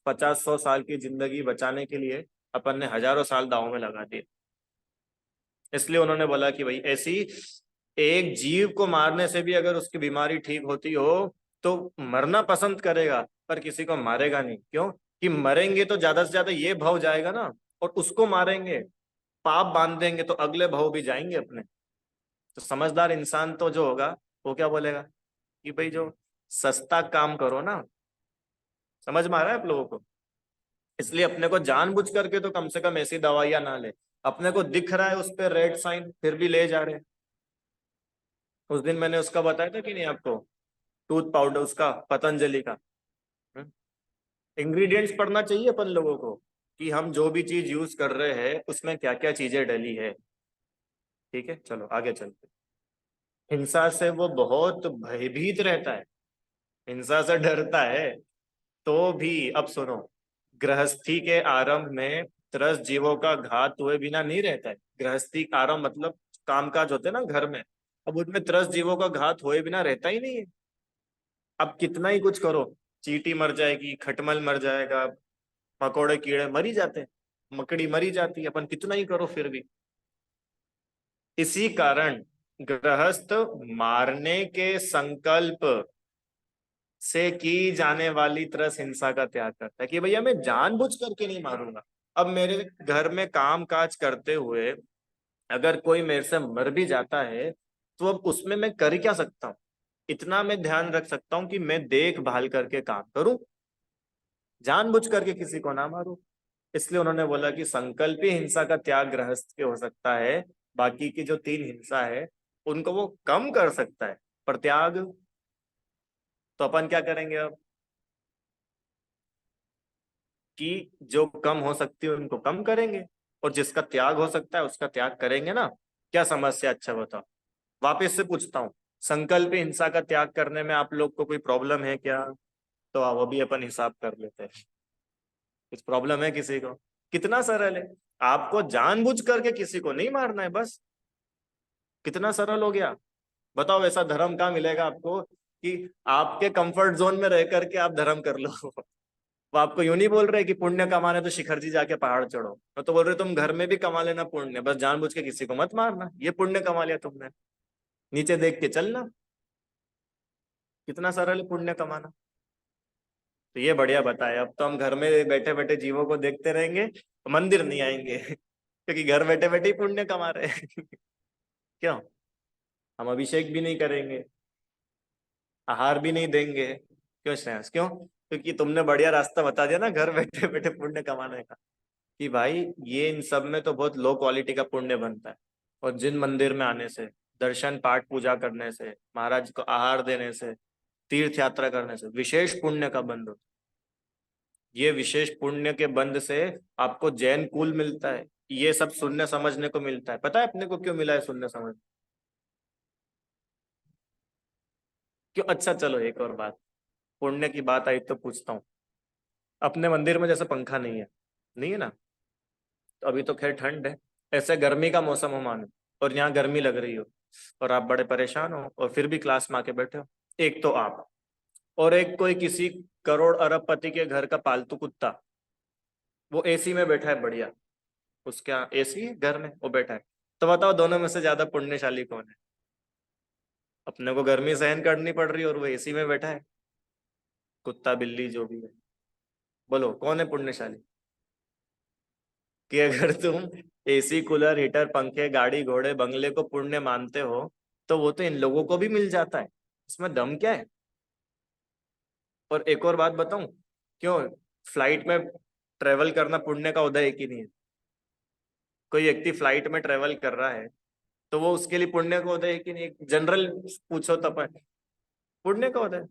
Speaker 2: 50-100 साल की जिंदगी बचाने के लिए अपन ने हजारों साल दांव में लगा दिए। इसलिए उन्होंने बोला कि भाई ऐसी एक जीव को मारने से भी अगर उसकी बीमारी ठीक होती हो तो मरना पसंद करेगा, पर किसी को मारेगा नहीं। क्यों? कि मरेंगे तो ज्यादा से ज्यादा ये भव जाएगा ना, और उसको मारेंगे, पाप बांध देंगे तो अगले भव भी जाएंगे अपने। तो समझदार इंसान तो जो होगा वो क्या बोलेगा, कि भाई जो सस्ता काम करो ना। समझ में आ रहा है आप लोगों को? इसलिए अपने को जानबूझ करके तो कम से कम ऐसी दवाइयां ना ले। अपने को दिख रहा है उस पर रेड साइन, फिर भी ले जा रहे हैं। उस दिन मैंने उसका बताया था कि नहीं आपको, टूथ पाउडर उसका, पतंजलि का। हम्म? इंग्रेडिएंट्स पढ़ना चाहिए अपन लोगों को कि हम जो भी चीज यूज कर रहे हैं उसमें क्या क्या चीजें डली है। ठीक है, चलो आगे चलते। हिंसा से वो बहुत भयभीत रहता है, हिंसा से डरता है। तो भी अब सुनो, गृहस्थी के आरंभ में त्रस्त जीवों का घात हुए बिना नहीं रहता है। गृहस्थी का आरंभ मतलब कामकाज होते हैं ना घर में, अब उसमें त्रस्त जीवों का घात हुए बिना रहता ही नहीं है। अब कितना ही कुछ करो, चींटी मर जाएगी, खटमल मर जाएगा, मकोड़े कीड़े मरी जाते हैं, मकड़ी मरी जाती है, अपन कितना ही करो फिर भी। इसी कारण गृहस्थ मारने के संकल्प से की जाने वाली तरस हिंसा का त्याग करता है कि भैया मैं जानबूझ करके नहीं मारूंगा। अब मेरे घर में काम काज करते हुए अगर कोई मेरे से मर भी जाता है तो अब उसमें मैं कर क्या सकता हूँ? इतना मैं ध्यान रख सकता हूँ कि मैं देखभाल करके काम करूं, जानबूझ करके किसी को ना मारूं। इसलिए उन्होंने बोला कि संकल्पी हिंसा का त्याग गृहस्थ के हो सकता है, बाकी की जो तीन हिंसा है उनको वो कम कर सकता है, पर त्याग तो अपन क्या करेंगे अब कि जो कम हो सकती है उनको कम करेंगे और जिसका त्याग हो सकता है उसका त्याग करेंगे ना। क्या समस्या, अच्छा बताओ। वापस से पूछता हूँ, संकल्प हिंसा का त्याग करने में आप लोग को कोई प्रॉब्लम है क्या? तो आओ अभी अपन हिसाब कर लेते हैं। कुछ प्रॉब्लम है किसी को? कितना सरल है, आपको जानबूझ करके किसी को नहीं मारना है बस। कितना सरल हो गया। बताओ ऐसा धर्म कहाँ मिलेगा आपको कि आपके कंफर्ट जोन में रह करके आप धर्म कर लो। वो आपको यूं नहीं बोल रहे कि पुण्य कमाने तो शिखर जी जाके पहाड़ चढ़ो, तो बोल रहे तुम घर में भी कमा लेना पुण्य, बस जानबूझ के किसी को मत मारना, ये पुण्य कमा लिया तुमने। नीचे देख के चलना, कितना सरल है पुण्य कमाना। तो ये बढ़िया बताया, अब तो हम घर में बैठे बैठे जीवों को देखते रहेंगे, मंदिर नहीं आएंगे क्योंकि घर बैठे बैठे ही पुण्य कमा रहे हैं। क्यों? हम अभिषेक भी नहीं करेंगे, आहार भी नहीं देंगे। क्यों श्रेयस, क्यों? क्योंकि तुमने बढ़िया रास्ता बता दिया ना घर बैठे बैठे पुण्य कमाने का, कि भाई ये इन सब में तो बहुत लो क्वालिटी का पुण्य बनता है। और जिन मंदिर में आने से, दर्शन पाठ पूजा करने से, महाराज को आहार देने से, तीर्थ यात्रा करने से विशेष पुण्य का बंध होता है। ये विशेष पुण्य के बंध से आपको जैन कुल मिलता है। ये सब सुनने समझने को मिलता है। पता है अपने को क्यों मिला है सुनने समझ? क्यों? अच्छा चलो एक और बात, पुण्य की बात आई तो पूछता हूँ। अपने मंदिर में जैसे पंखा नहीं है, नहीं है ना, तो अभी तो खैर ठंड है, ऐसे गर्मी का मौसम हो मानो, और यहाँ गर्मी लग रही हो और आप बड़े परेशान हो और फिर भी क्लास में आके बैठे हो। एक तो आप, और एक कोई किसी करोड़ अरबपति के घर का पालतू कुत्ता, वो एसी में बैठा है बढ़िया, उसका एसी है घर में, वो बैठा है। तो बताओ दोनों में से ज्यादा पुण्यशाली कौन है? अपने को गर्मी सहन करनी पड़ रही है और वो एसी में बैठा है, कुत्ता बिल्ली जो भी है। बोलो कौन है पुण्यशाली? कि अगर तुम एसी कूलर हीटर पंखे गाड़ी घोड़े बंगले को पुण्य मानते हो तो वो तो इन लोगों को भी मिल जाता है, इसमें दम क्या है? और एक और बात बताऊं, क्यों फ्लाइट में ट्रेवल करना पुण्य का उदय है कि नहीं है? कोई व्यक्ति फ्लाइट में ट्रेवल कर रहा है तो वो उसके लिए पुण्य का उदय है कि नहीं? जनरल पूछो तो अपन, पुण्य का उदय।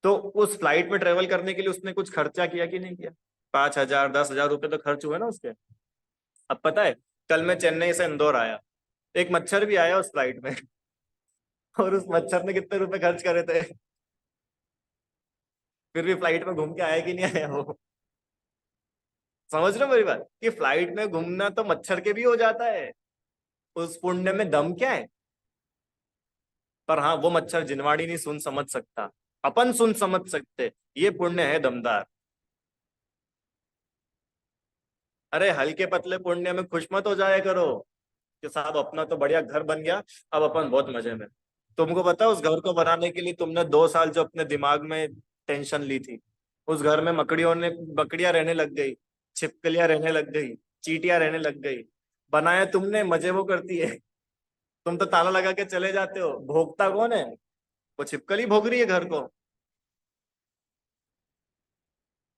Speaker 2: तो उस फ्लाइट में ट्रेवल करने के लिए उसने कुछ खर्चा किया कि नहीं किया? 5,000 10,000 रुपए तो खर्च हुए ना उसके। अब पता है, कल मैं चेन्नई से इंदौर आया, एक मच्छर भी आया उस फ्लाइट में और उस मच्छर ने कितने रुपए खर्च करे थे, फिर भी फ्लाइट में घूम के आया कि नहीं आया वो? समझ रहे हो मेरी बात, कि फ्लाइट में घूमना तो मच्छर के भी हो जाता है, उस पुण्य में दम क्या है? पर हाँ, वो मच्छर जिनवाड़ी नहीं सुन समझ सकता, अपन सुन समझ सकते, ये पुण्य है दमदार। अरे हल्के पतले पुण्य में खुश मत हो जाया करो कि साहब अपना तो बढ़िया घर बन गया, अब अपन बहुत मजे में। तुमको पता है उस घर को बनाने के लिए तुमने 2 साल जो अपने दिमाग में टेंशन ली थी, उस घर में मकड़ियां रहने लग गई, छिपकलियां रहने लग गई, चींटियां रहने लग गई। बनाया तुमने, मजे वो करती है, तुम तो ताला लगा के चले जाते हो, भोगता कौन है? वो छिपकली भोग रही है घर को।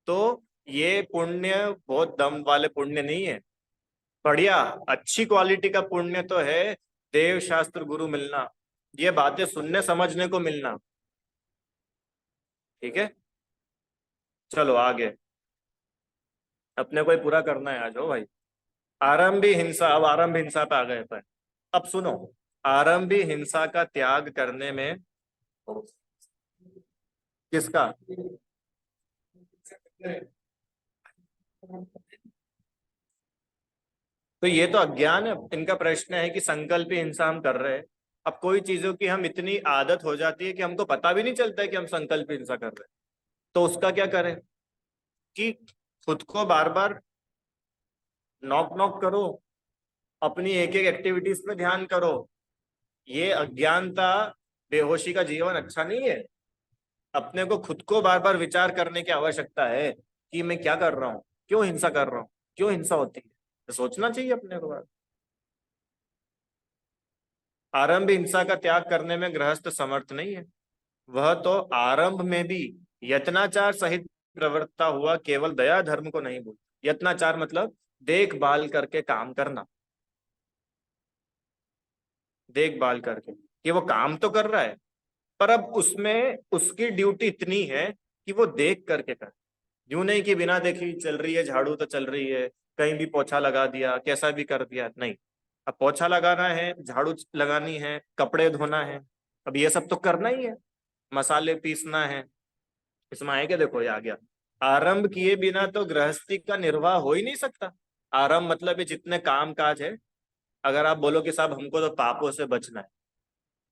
Speaker 2: तो ये पुण्य बहुत दम वाले पुण्य नहीं है, बढ़िया अच्छी क्वालिटी का पुण्य तो है देव शास्त्र गुरु मिलना, ये बातें सुनने समझने को मिलना। ठीक है, चलो आगे। अपने को ही पूरा करना है आज। हो भाई, आरंभी हिंसा, अब आरंभ हिंसा पे आ गए पर। अब सुनो, आरंभी हिंसा का त्याग करने में किसका, तो ये तो अज्ञान है। इनका प्रश्न है कि संकल्पी हिंसा हम कर रहे हैं। अब कोई चीजों की हम इतनी आदत हो जाती है कि हमको पता भी नहीं चलता है कि हम संकल्पी हिंसा कर रहे हैं। तो उसका क्या करें कि खुद को बार बार नॉक नॉक करो, अपनी एक एक एक्टिविटीज पे ध्यान करो। ये अज्ञानता, बेहोशी का जीवन अच्छा नहीं है। अपने को खुद को बार बार विचार करने की आवश्यकता है कि मैं क्या कर रहा हूँ, क्यों हिंसा कर रहा हूँ, क्यों हिंसा होती है, तो सोचना चाहिए अपने को बार। आरंभ हिंसा का त्याग करने में गृहस्थ समर्थ नहीं है। वह तो आरंभ में भी यत्नाचार सहित प्रवृत्ता हुआ, केवल दया धर्म को नहीं भूल। यत्नाचार मतलब देखभाल करके काम करना, देखभाल करके, कि वो काम तो कर रहा है पर अब उसमें उसकी ड्यूटी इतनी है कि वो देख करके करे। यूं नहीं कि बिना देखी चल रही है, झाड़ू तो चल रही है, कहीं भी पोछा लगा दिया, कैसा भी कर दिया, नहीं। अब पोछा लगाना है, झाड़ू लगानी है, कपड़े धोना है, अब ये सब तो करना ही है, मसाले पीसना है। इसमें आए क्या, देखो ये आ गया, आरंभ किए बिना तो गृहस्थी का निर्वाह हो ही नहीं सकता। आरंभ मतलब ये जितने काम काज है, अगर आप बोलो कि साहब हमको तो पापों से बचना है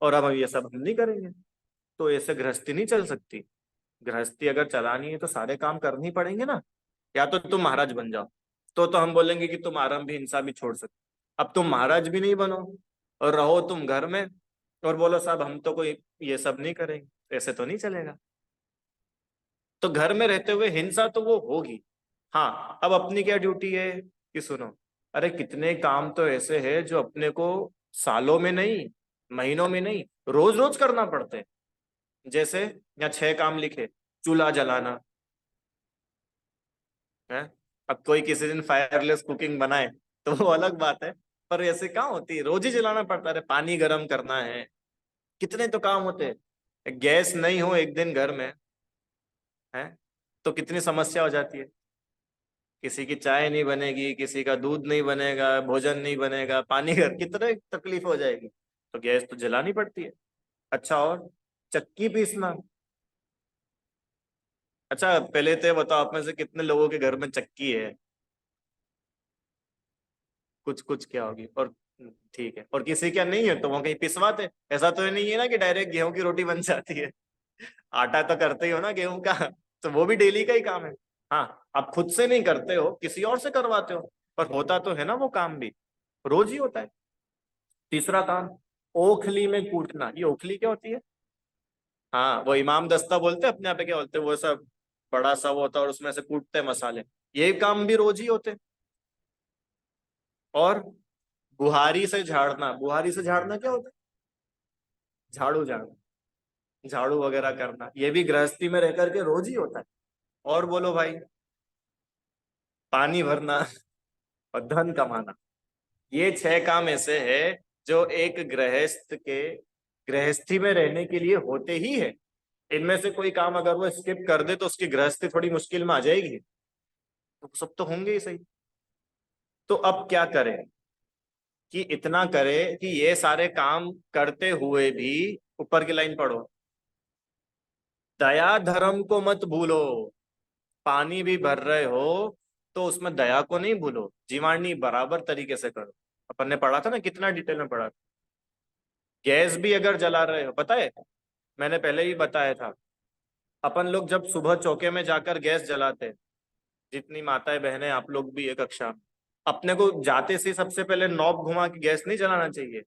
Speaker 2: और अब हम ये सब हम नहीं करेंगे, तो ऐसे गृहस्थी नहीं चल सकती। गृहस्थी अगर चलानी है तो सारे काम करने ही पड़ेंगे ना। या तो तुम महाराज बन जाओ, तो हम बोलेंगे कि तुम आरंभ भी हिंसा भी छोड़ सकते। अब तुम महाराज भी नहीं बनो और रहो तुम घर में और बोलो साहब हम तो कोई ये सब नहीं करेंगे, ऐसे तो नहीं चलेगा। तो घर में रहते हुए हिंसा तो वो होगी। हाँ, अब अपनी क्या ड्यूटी है कि सुनो, अरे कितने काम तो ऐसे हैं जो अपने को सालों में नहीं, महीनों में नहीं, रोज रोज करना पड़ते हैं। जैसे यहाँ 6 काम लिखे, चूल्हा जलाना है। अब कोई किसी दिन फायरलेस कुकिंग बनाए तो वो अलग बात है, पर ऐसे कहाँ होती है, रोज ही जलाना पड़ता है। पानी गर्म करना है, कितने तो काम होते हैं। गैस नहीं हो एक दिन घर में है तो कितनी समस्या हो जाती है। किसी की चाय नहीं बनेगी, किसी का दूध नहीं बनेगा, भोजन नहीं बनेगा, पानी घर, कितने तकलीफ हो जाएगी। तो गैस तो जलानी पड़ती है। अच्छा, और चक्की पीसना। अच्छा पहले तो ये बताओ, आप में से कितने लोगों के घर में चक्की है? कुछ कुछ क्या होगी, और ठीक है, और किसी क्या नहीं है तो वो कहीं पिसवाते। ऐसा तो नहीं है ना कि डायरेक्ट गेहूं की रोटी बन जाती है। आटा तो करते ही हो ना गेहूं का, तो वो भी डेली का ही काम है। हाँ, आप खुद से नहीं करते हो, किसी और से करवाते हो, पर होता तो है ना वो काम भी, रोज ही होता है। तीसरा काम, ओखली में कूटना। ये ओखली क्या होती है? हाँ, वो इमाम दस्ता बोलते हैं अपने यहाँ पे, क्या बोलते हैं वो सब, बड़ा सा वो होता है और उसमें से कूटते हैं मसाले। ये काम भी रोज ही होते हैं। और बुहारी से झाड़ना। बुहारी से झाड़ना क्या होता है? झाड़ू झाड़ना, झाड़ू वगैरह करना, ये भी गृहस्थी में रह करके रोज ही होता है। और बोलो भाई, पानी भरना और धन कमाना। ये 6 काम ऐसे है जो एक गृहस्थ के गृहस्थी में रहने के लिए होते ही है। इनमें से कोई काम अगर वो स्किप कर दे तो उसकी गृहस्थी थोड़ी मुश्किल में आ जाएगी। तो सब तो होंगे ही सही। तो अब क्या करें कि इतना करे कि ये सारे काम करते हुए भी, ऊपर की लाइन पढ़ो, दया धर्म को मत भूलो। पानी भी भर रहे हो तो उसमें दया को नहीं भूलो, जीवाणी बराबर तरीके से करो। अपन ने पढ़ा था ना, कितना डिटेल में पढ़ा था। गैस भी अगर जला रहे हो, पता है मैंने पहले ही बताया था, अपन लोग जब सुबह चौके में जाकर गैस जलाते हैं, जितनी माताएं बहनें आप लोग भी एक कक्षा, अपने को जाते से सबसे पहले नॉब घुमा के गैस नहीं जलाना चाहिए।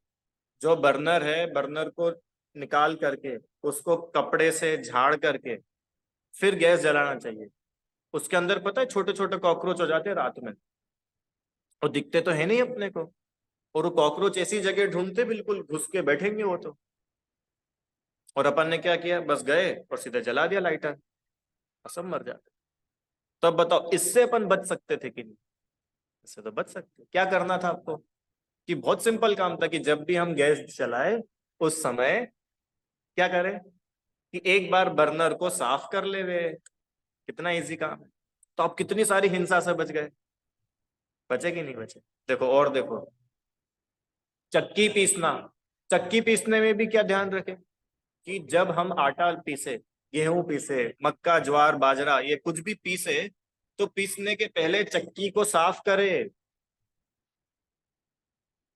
Speaker 2: जो बर्नर है, बर्नर को निकाल करके उसको कपड़े से झाड़ करके फिर गैस जलाना चाहिए। उसके अंदर पता है छोटे छोटे कॉकरोच हो जाते हैं रात में, और दिखते तो है नहीं अपने को, और वो कॉकरोच ऐसी जगह ढूंढते बिल्कुल घुस के बैठेंगे वो तो। और अपन ने क्या किया, बस गए और सीधे जला दिया लाइटर, और सब मर जाते। तो अब बताओ, इससे अपन बच सकते थे कि नहीं? इससे तो बच सकते। क्या करना था आपको कि बहुत सिंपल काम था कि जब भी हम गैस जलाए उस समय क्या करें कि एक बार बर्नर को साफ कर ले वे। कितना इजी काम है। तो आप कितनी सारी हिंसा से बच गए। बचे कि नहीं बचे। देखो और देखो, चक्की पीसना, चक्की पीसने में भी क्या ध्यान रखें कि जब हम आटा पीसे, गेहूं पीसे, मक्का ज्वार बाजरा ये कुछ भी पीसे, तो पीसने के पहले चक्की को साफ करें,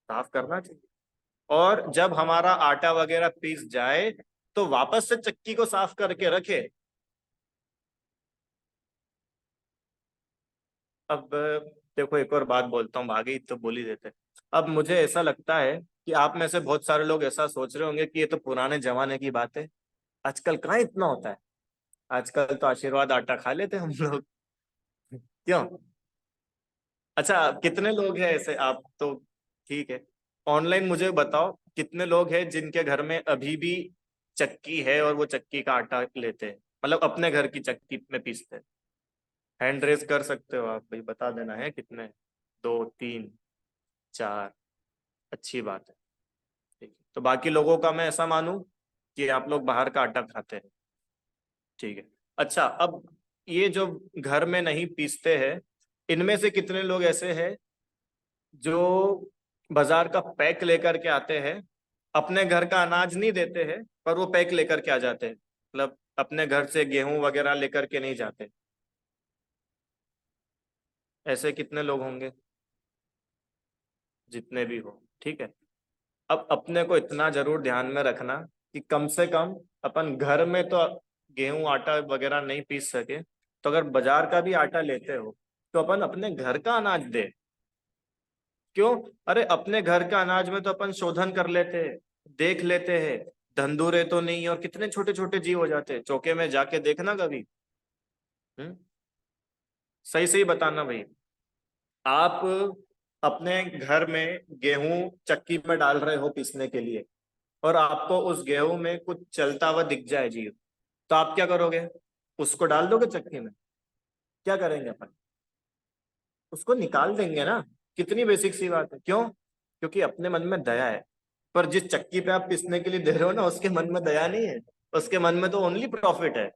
Speaker 2: साफ करना चाहिए। और जब हमारा आटा वगैरह पीस जाए तो वापस से चक्की को साफ करके रखे। अब देखो एक और बात बोलता हूँ, आगे ही तो बोल ही देते। अब मुझे ऐसा लगता है कि आप में से बहुत सारे लोग ऐसा सोच रहे होंगे कि ये तो पुराने जमाने की बात है, आजकल कहाँ इतना होता है। आजकल तो आशीर्वाद आटा खा लेते हैं हम लोग। क्यों। अच्छा कितने लोग हैं ऐसे, आप तो ठीक है, ऑनलाइन मुझे बताओ कितने लोग हैं जिनके घर में अभी भी चक्की है और वो चक्की का आटा लेते हैं, मतलब अपने घर की चक्की में पीसते हैं। हैंड रेज कर सकते हो आप भाई, बता देना है कितने। दो तीन चार, अच्छी बात है। ठीक है, तो बाकी लोगों का मैं ऐसा मानूं कि आप लोग बाहर का आटा खाते हैं। ठीक है। अच्छा अब ये जो घर में नहीं पीसते हैं, इनमें से कितने लोग ऐसे हैं जो बाजार का पैक लेकर के आते हैं, अपने घर का अनाज नहीं देते हैं पर वो पैक लेकर के आ जाते हैं, मतलब अपने घर से गेहूं वगैरह लेकर के नहीं जाते। ऐसे कितने लोग होंगे। जितने भी हो, ठीक है। अब अपने को इतना जरूर ध्यान में रखना कि कम से कम अपन घर में तो गेहूं आटा वगैरह नहीं पीस सके, तो अगर बाजार का भी आटा लेते हो तो अपन अपने घर का अनाज दे। क्यों। अरे अपने घर का अनाज में तो अपन शोधन कर लेते हैं, देख लेते हैं धंधुरे तो नहीं, और कितने छोटे छोटे जीव हो जाते हैं, चौके में जाके देखना कभी। हम्म। सही सही बताना भाई। आप अपने घर में गेहूं चक्की में डाल रहे हो पीसने के लिए, और आपको उस गेहूं में कुछ चलता हुआ दिख जाए जीव, तो आप क्या करोगे। उसको डाल दोगे चक्की में। क्या करेंगे अपन। उसको निकाल देंगे ना। कितनी बेसिक सी बात है। क्यों। क्योंकि अपने मन में दया है। पर जिस चक्की पे आप पिसने के लिए दे रहे हो ना, उसके मन में दया नहीं है। उसके मन में तो ओनली प्रॉफिट है।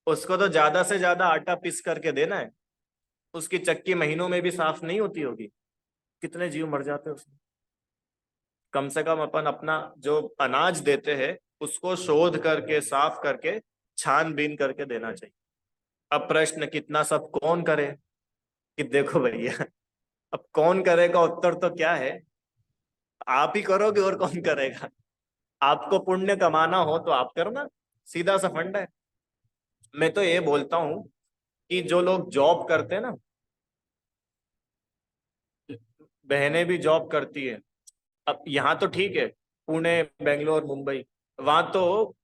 Speaker 2: उसको तो ज्यादा से ज्यादा आटा पिस करके देना है। उसकी चक्की महीनों में भी साफ नहीं होती होगी। कितने जीव मर जाते हैं उसमें। कम से कम अपन अपना जो अनाज देते हैं उसको शोध करके साफ करके छानबीन करके देना चाहिए। अब प्रश्न कितना सब कौन करे, कि देखो भैया, अब कौन करेगा उत्तर तो क्या है, आप ही करोगे और कौन करेगा। आपको पुण्य कमाना हो तो आप करना, सीधा सा फंडा है। मैं तो ये बोलता हूँ कि जो लोग जॉब करते हैं ना, बहनें भी जॉब करती है। अब यहाँ तो ठीक है, पुणे बेंगलोर मुंबई, वहां तो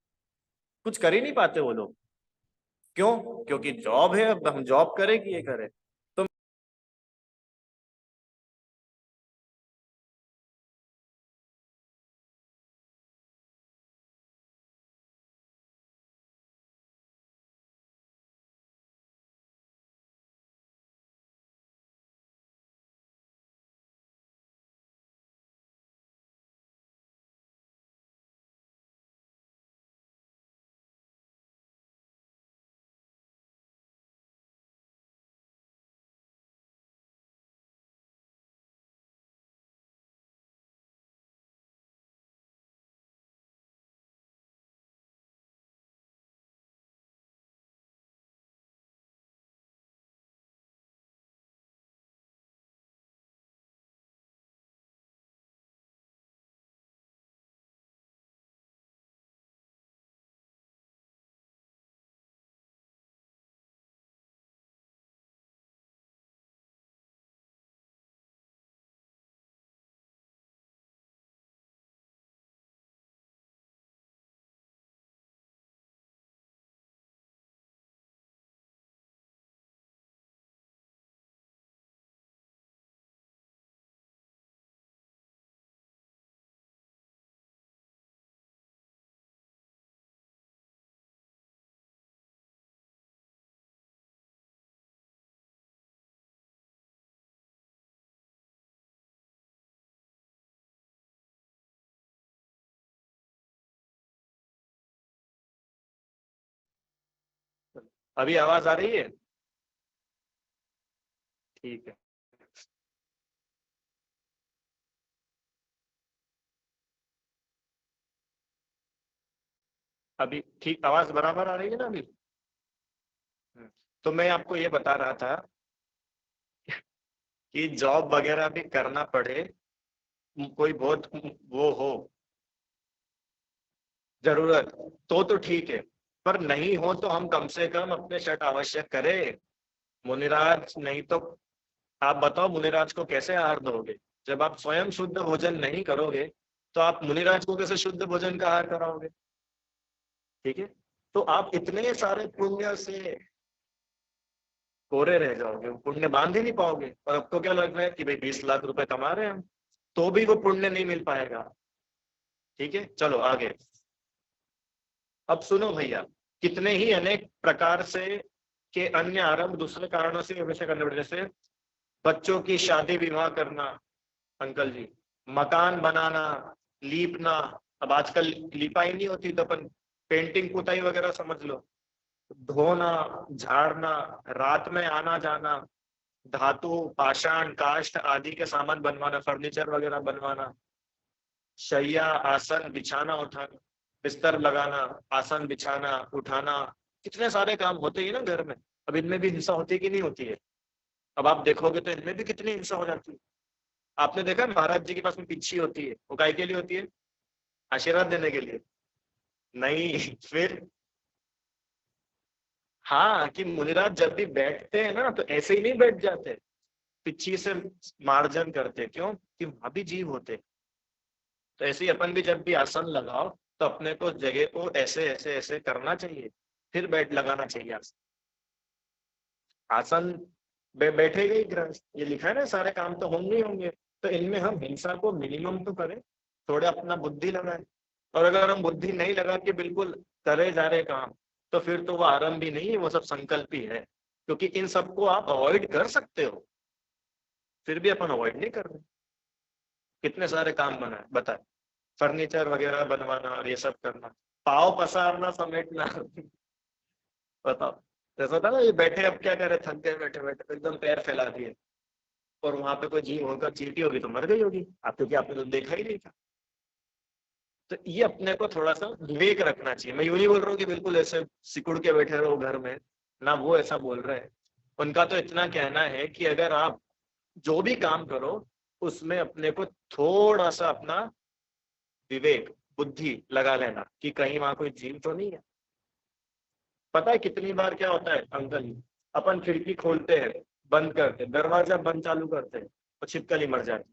Speaker 2: कुछ कर ही नहीं पाते वो लोग। क्यों। क्योंकि जॉब है, अब हम जॉब करें कि ये करें। तो अभी आवाज आ रही है। ठीक है। अभी ठीक आवाज बराबर आ रही है ना अभी? तो मैं आपको ये बता रहा था कि जॉब वगैरह भी करना पड़े, कोई बहुत वो हो जरूरत, तो ठीक है। पर नहीं हो तो हम कम से कम अपने शर्ट आवश्यक करें। मुनिराज नहीं तो आप बताओ मुनिराज को कैसे आहार दोगे? जब आप स्वयं शुद्ध भोजन नहीं करोगे तो आप मुनिराज को कैसे शुद्ध भोजन का आहार कराओगे? ठीक है। तो आप इतने सारे पुण्य से कोरे रह जाओगे, पुण्य बांध ही नहीं पाओगे। और आपको क्या लग रहा है कि भाई 20 लाख रुपए कमा रहे हैं हम, तो भी वो पुण्य नहीं मिल पाएगा। ठीक है, चलो आगे। अब सुनो भैया, कितने ही अनेक प्रकार से के अन्य आरंभ दूसरे कारणों से हमेशा करने पड़ते, जैसे बच्चों की शादी विवाह करना, अंकल जी, मकान बनाना, लीपना। अब आजकल लिपाई नहीं होती तो अपन पेंटिंग पुताई वगैरह समझ लो। धोना, झाड़ना, रात में आना जाना, धातु पाषाण काष्ठ आदि के सामान बनवाना, फर्नीचर वगैरह बनवाना, शैया आसन बिछाना उठाना, बिस्तर लगाना, आसन बिछाना उठाना, कितने सारे काम होते हैं ना घर में। अब इनमें भी हिंसा होती है कि नहीं होती है? अब आप देखोगे तो इनमें भी कितनी हिंसा हो जाती है। आपने देखा महाराज जी के पास में पिच्छी होती है, वो काय के लिए होती है? आशीर्वाद देने के लिए? नहीं फिर हाँ, कि मुनिराज जब भी बैठते हैं ना तो ऐसे ही नहीं बैठ जाते, पिच्छी से मार्जन करते। क्यों? कि वहां भी जीव होते। तो ऐसे ही अपन भी जब भी आसन लगाओ तो अपने को जगह को ऐसे ऐसे ऐसे करना चाहिए, फिर बैठ लगाना चाहिए आसन। आसन बैठेगा ही गृहस्थ, ये लिखा है ना, सारे काम तो होंगे ही होंगे। तो इनमें हम हिंसा को मिनिमम तो करें, थोड़ा अपना बुद्धि लगाए। और अगर हम बुद्धि नहीं लगा के बिल्कुल करे जा रहे काम, तो फिर तो वो आरंभ भी नहीं है, वो सब संकल्प ही है। क्योंकि इन सबको आप अवॉइड कर सकते हो, फिर भी अपन अवॉइड नहीं कर रहे। कितने सारे काम बनाए बताए, फर्नीचर वगैरह बनवाना और ये सब करना, पाव पसारना समेटना बताओ। जैसा था ना, ये बैठे अब क्या करे, थक गए बैठे बैठे तो एकदम पैर फैला दिए, और वहां पे कोई जीव होगा, चींटी होगी तो मर गई होगी आप, क्योंकि आपने तो देखा ही नहीं था। तो ये अपने को थोड़ा सा विवेक रखना चाहिए। मैं यूं नहीं बोल रहा हूँ कि बिल्कुल ऐसे सिकुड़ के बैठे रहो घर में, ना वो ऐसा बोल रहे हैं। उनका तो इतना कहना है कि अगर आप जो भी काम करो उसमें अपने को थोड़ा सा अपना विवेक बुद्धि लगा लेना कि कहीं वहां कोई जीव तो नहीं है। पता है कितनी बार क्या होता है अंकल जी, अपन खिड़की खोलते हैं, बंद करते, दरवाजा बंद चालू करते हैं, और छिपकली मर जाती।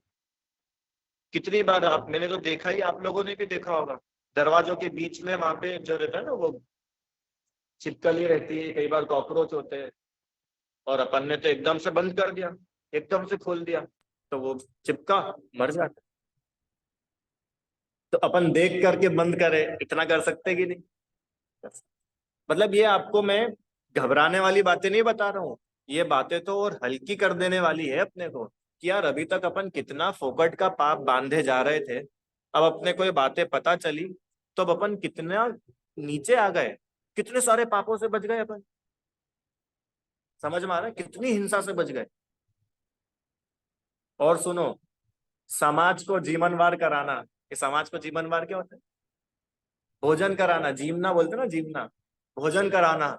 Speaker 2: कितनी बार आप, मैंने तो देखा ही, आप लोगों ने भी देखा होगा, दरवाजों के बीच में वहां पे जो रहता है ना, वो छिपकली रहती है, कई बार कॉकरोच होते हैं, और अपन ने तो एकदम से बंद कर दिया, एकदम से खोल दिया, तो वो चिपका मर जाता। तो अपन देख करके बंद करे, इतना कर सकते कि नहीं? मतलब ये आपको मैं घबराने वाली बातें नहीं बता रहा हूँ, ये बातें तो और हल्की कर देने वाली है अपने को, कि यार अभी तक अपन कितना फोकट का पाप बांधे जा रहे थे, अब अपने को ये बातें पता चली तो अब अपन कितना नीचे आ गए, कितने सारे पापों से बच गए अपन। समझ में आ रहा है कितनी हिंसा से बच गए? और सुनो, समाज को जीवनवार कराना, ये समाज को जीवनवार क्या होता है? भोजन कराना, जीवना बोलते ना, जीवना, भोजन कराना।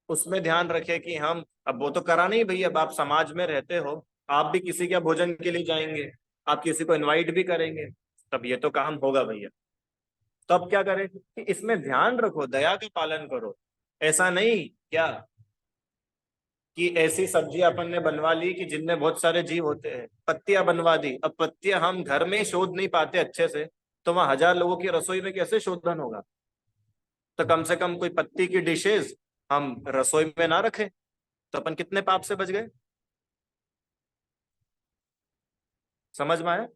Speaker 2: उसमें ध्यान रखे कि हम, अब वो तो करा नहीं भैया, अब आप समाज में रहते हो, आप भी किसी के भोजन के लिए जाएंगे, आप किसी को इनवाइट भी करेंगे, तब ये तो काम होगा भैया। तो अब क्या करें कि इसमें ध्यान रखो, दया का पालन करो। ऐसा नहीं क्या कि ऐसी सब्जी अपन ने बनवा ली कि जिनमें बहुत सारे जीव होते हैं, पत्तियां बनवा दी, अब पत्तियां हम घर में ही शोध नहीं पाते अच्छे से, तो वहां 1000 लोगों की रसोई में कैसे शोधन होगा? तो कम से कम कोई पत्ती की डिशेज हम रसोई में ना रखें, तो अपन कितने पाप से बच गए। समझ में आया?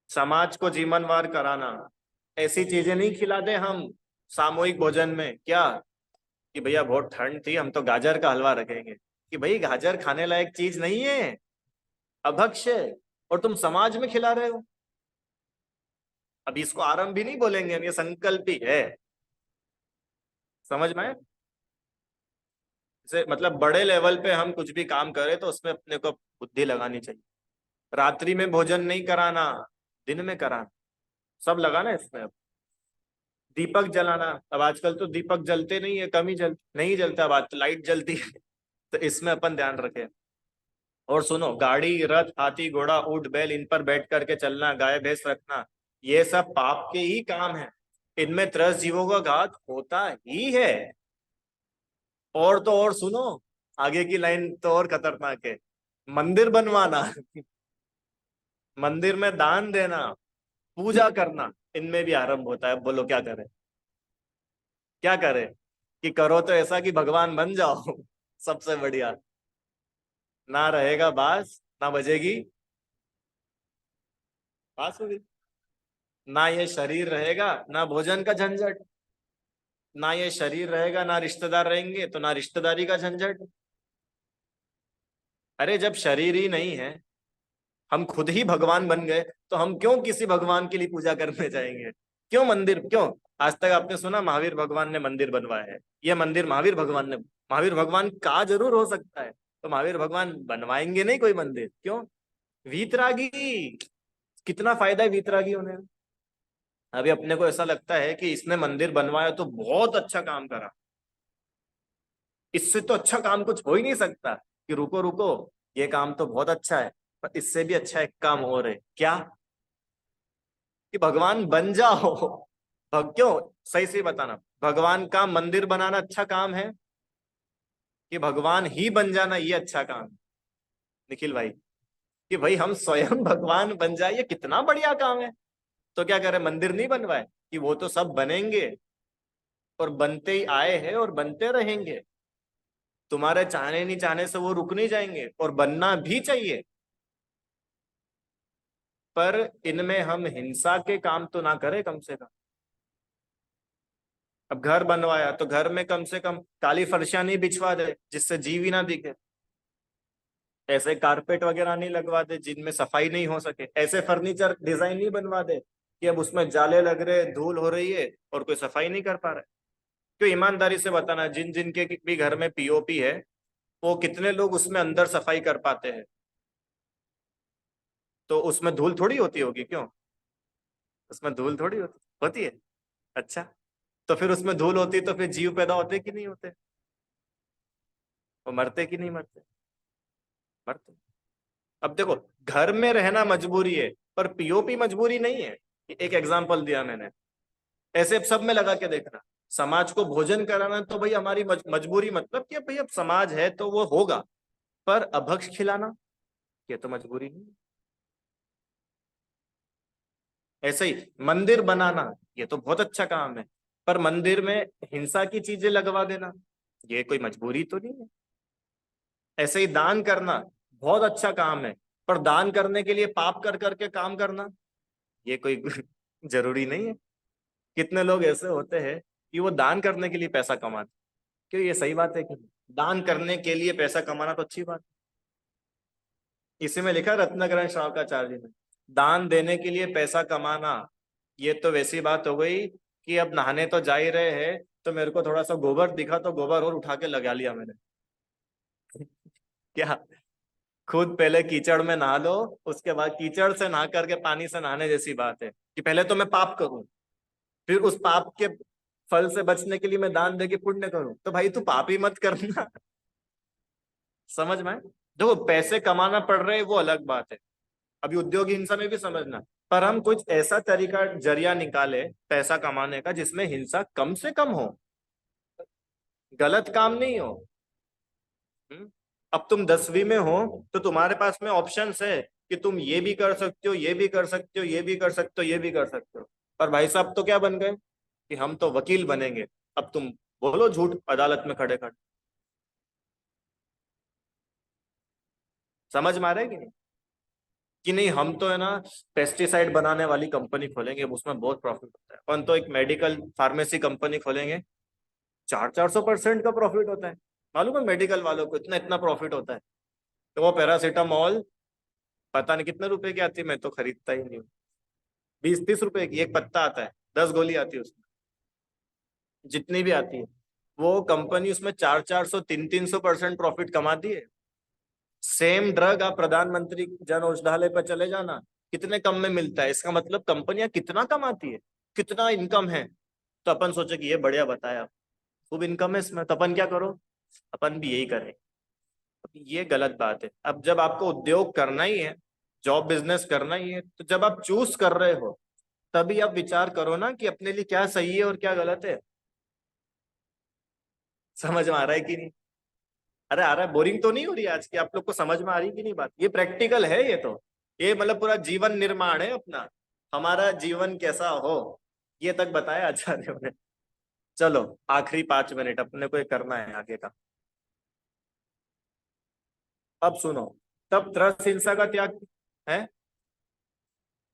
Speaker 2: समाज को जीवनवार कराना, ऐसी चीजें नहीं खिला दे हम सामूहिक भोजन में, क्या कि भैया बहुत ठंड थी हम तो गाजर का हलवा रखेंगे, कि भाई गाजर खाने लायक चीज नहीं है, अभक्ष्य है, और तुम समाज में खिला रहे हो। अभी इसको आरंभ भी नहीं बोलेंगे हम, ये संकल्प ही है। समझ में आया? से मतलब बड़े लेवल पे हम कुछ भी काम करें तो उसमें अपने को बुद्धि लगानी चाहिए। रात्रि में भोजन नहीं कराना, दिन में कराना, सब लगाना इसमें। अब दीपक जलाना, अब आजकल तो दीपक जलते नहीं है, कम ही नहीं जलता, अब आज तो लाइट जलती है। तो इसमें अपन ध्यान रखें। और सुनो, गाड़ी, रथ, हाथी, घोड़ा, ऊंट, बैल, इन पर बैठ करके चलना, गाय भैंस रखना, ये सब पाप के ही काम है। इनमें 30 जीवों का घात होता ही है। और तो और सुनो, आगे की लाइन तो और खतरनाक है। मंदिर बनवाना, मंदिर में दान देना, पूजा करना, इनमें भी आरंभ होता है। बोलो क्या करें, क्या करें? कि करो तो ऐसा कि भगवान बन जाओ। सबसे बढ़िया। ना रहेगा बांस, ना बजेगी बांसुरी, ना ये शरीर रहेगा, ना भोजन का झंझट, ना ये शरीर रहेगा, ना रिश्तेदार रहेंगे तो ना रिश्तेदारी का झंझट। अरे जब शरीर ही नहीं है, हम खुद ही भगवान बन गए, तो हम क्यों किसी भगवान के लिए पूजा करने जाएंगे? क्यों मंदिर, क्यों? आज तक आपने सुना महावीर भगवान ने मंदिर बनवाया है? यह मंदिर महावीर भगवान ने, महावीर भगवान का जरूर हो सकता है, तो महावीर भगवान बनवाएंगे नहीं कोई मंदिर, क्यों? वीतरागी, कितना फायदा है वीतरागी होने में। अभी अपने को ऐसा लगता है कि इसने मंदिर बनवाया तो बहुत अच्छा काम करा, इससे तो अच्छा काम कुछ हो ही नहीं सकता। कि रुको रुको, ये काम तो बहुत अच्छा है, पर इससे भी अच्छा एक काम और है। क्या? कि भगवान बन जाओ। क्यों? सही से बताना, भगवान का मंदिर बनाना अच्छा काम है कि भगवान ही बन जाना ये अच्छा काम है? निखिल भाई, कि भाई हम स्वयं भगवान बन जाए, ये कितना बढ़िया काम है। तो क्या करें, मंदिर नहीं बनवाए? कि वो तो सब बनेंगे, और बनते ही आए हैं और बनते रहेंगे। तुम्हारे चाहने नहीं चाहने से वो रुक नहीं जाएंगे, और बनना भी चाहिए। पर इनमें हम हिंसा के काम तो ना करें कम से कम। अब घर बनवाया तो घर में कम से कम काली फर्शियां नहीं बिछवा दे जिससे जीव ही ना दिखे। ऐसे कारपेट वगैरह नहीं लगवा दे जिनमें सफाई नहीं हो सके। ऐसे फर्नीचर डिजाइन नहीं बनवा दे कि अब उसमें जाले लग रहे, धूल हो रही है और कोई सफाई नहीं कर पा रहा है। क्यों? ईमानदारी से बताना, जिन जिन के भी घर में पीओपी है, वो कितने लोग उसमें अंदर सफाई कर पाते हैं? तो उसमें धूल थोड़ी होती होगी, क्यों? उसमें धूल थोड़ी होती है। अच्छा, तो फिर उसमें धूल होती तो फिर जीव पैदा होते कि नहीं होते? वो मरते कि नहीं मरते? मरते। अब देखो, घर में रहना मजबूरी है, पर पीओपी मजबूरी नहीं है। एक एग्जांपल दिया मैंने, ऐसे सब में लगा के देखना। समाज को भोजन कराना तो भाई हमारी मजबूरी, मतलब कि भाई अब समाज है तो वो होगा। पर अभक्ष खिलाना, ये तो मजबूरी नहीं है। ऐसे ही मंदिर बनाना, ये तो बहुत अच्छा काम है, पर मंदिर में हिंसा की चीजें लगवा देना, ये कोई मजबूरी तो नहीं है। ऐसे ही दान करना बहुत अच्छा काम है, पर दान करने के लिए पाप कर करके काम करना, ये कोई जरूरी नहीं है। कितने लोग ऐसे होते हैं कि वो दान करने के लिए पैसा कमाते। क्यों? ये सही बात है कि दान करने के लिए पैसा कमाना तो अच्छी बात है। इसी में लिखा रत्नग्रहण श्रावकाचार्य ने, दान देने के लिए पैसा कमाना, ये तो वैसी बात हो गई कि अब नहाने तो जा ही रहे हैं, तो मेरे को थोड़ा सा गोबर दिखा तो गोबर और उठा के लगा लिया मैंने। क्या? खुद पहले कीचड़ में नहा लो, उसके बाद कीचड़ से नहा करके पानी से नहाने जैसी बात है कि पहले तो मैं पाप करूं, फिर उस पाप के फल से बचने के लिए मैं दान दे के पुण्य करूं। तो भाई तू पाप ही मत करना। समझ में आए? देखो, पैसे कमाना पड़ रहे वो अलग बात है, अभी उद्योग हिंसा में भी समझना। पर हम कुछ ऐसा तरीका, जरिया निकाले पैसा कमाने का जिसमें हिंसा कम से कम हो, गलत काम नहीं हो। हम्म? अब तुम 10वीं में हो तो तुम्हारे पास में ऑप्शंस है कि तुम ये भी कर सकते हो, ये भी कर सकते हो, ये भी कर सकते हो, ये भी कर सकते हो। पर भाई साहब तो क्या बन गए कि हम तो वकील बनेंगे। अब तुम बोलो झूठ अदालत में खड़े खड़े। समझ में आ रहा है कि नहीं? हम तो है ना, पेस्टिसाइड बनाने वाली कंपनी खोलेंगे, उसमें बहुत प्रॉफिट होता है। अपन तो एक मेडिकल फार्मेसी कंपनी खोलेंगे, 400-400% का प्रॉफिट होता है। मालूम है मेडिकल वालों को इतना इतना प्रॉफिट होता है। तो वो पैरासीटामॉल पता नहीं कितने रुपए की आती है, मैं तो खरीदता ही नहीं हूँ। 20-30 रुपए की एक पत्ता आता है, 10 गोली आती है उसमें, जितनी भी आती है। वो कंपनी उसमें 400-400 300-300% प्रॉफिट कमाती है। सेम ड्रग आप प्रधानमंत्री जन औषधालय पर चले जाना, कितने कम में मिलता है। इसका मतलब कंपनियां कितना कमाती है, कितना इनकम है। तो अपन सोचे कि ये बढ़िया बताया, खूब इनकम है इसमें, तो अपन क्या करो, अपन भी यही करें। ये गलत बात है। अब जब आपको उद्योग करना ही है, जॉब बिजनेस करना ही है, तो जब आप चूज कर रहे हो तभी आप विचार करो ना कि अपने लिए क्या सही है और क्या गलत है। समझ में आ रहा है कि नहीं? अरे आ रहा है, बोरिंग तो नहीं हो रही आज की? आप लोग को समझ में आ रही कि नहीं बात? ये प्रैक्टिकल है ये तो। ये मतलब पूरा जीवन निर्माण है अपना, हमारा जीवन कैसा हो ये तक बताया आचार्यों ने। चलो आखिरी 5 मिनट अपने को ये करना है आगे का। अब सुनो, तब त्रस हिंसा का त्याग है।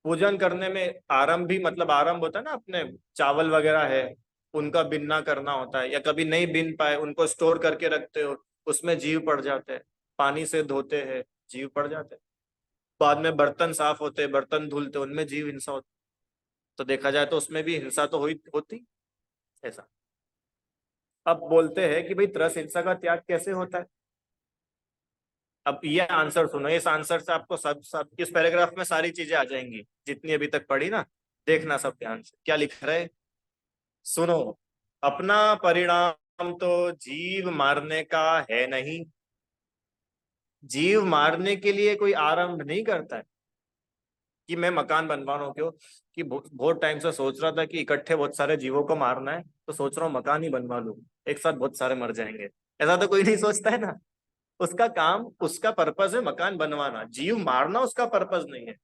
Speaker 2: पूजन करने में आरंभ भी, मतलब आरंभ होता है ना, अपने चावल वगैरह है उनका बिनना करना होता है, या कभी नहीं बिन पाए उनको स्टोर करके रखते हो, उसमें जीव पड़ जाते हैं। पानी से धोते हैं, जीव पड़ जाते हैं। बाद में बर्तन साफ होते, बर्तन धुलते, उनमें जीव हिंसा होती। तो देखा जाए तो उसमें भी हिंसा तो हुई होती। ऐसा अब बोलते हैं कि भाई त्रस हिंसा का त्याग कैसे होता है। अब ये आंसर सुनो, इस आंसर से आपको सब सब इस पैराग्राफ में सारी चीजें आ जाएंगी जितनी अभी तक पढ़ी ना। देखना सब ध्यान से क्या लिख रहे हैं। सुनो, अपना परिणाम तो जीव मारने का है नहीं। जीव मारने के लिए कोई आरंभ नहीं करता है कि मैं मकान बनवा रहा हूँ। क्यों? कि बहुत टाइम से सोच रहा था कि इकट्ठे बहुत सारे जीवों को मारना है, तो सोच रहा हूँ मकान ही बनवा लूं, एक साथ बहुत सारे मर जाएंगे। ऐसा तो कोई नहीं सोचता है ना। उसका काम, उसका पर्पस है मकान बनवाना, जीव मारना उसका पर्पस नहीं है।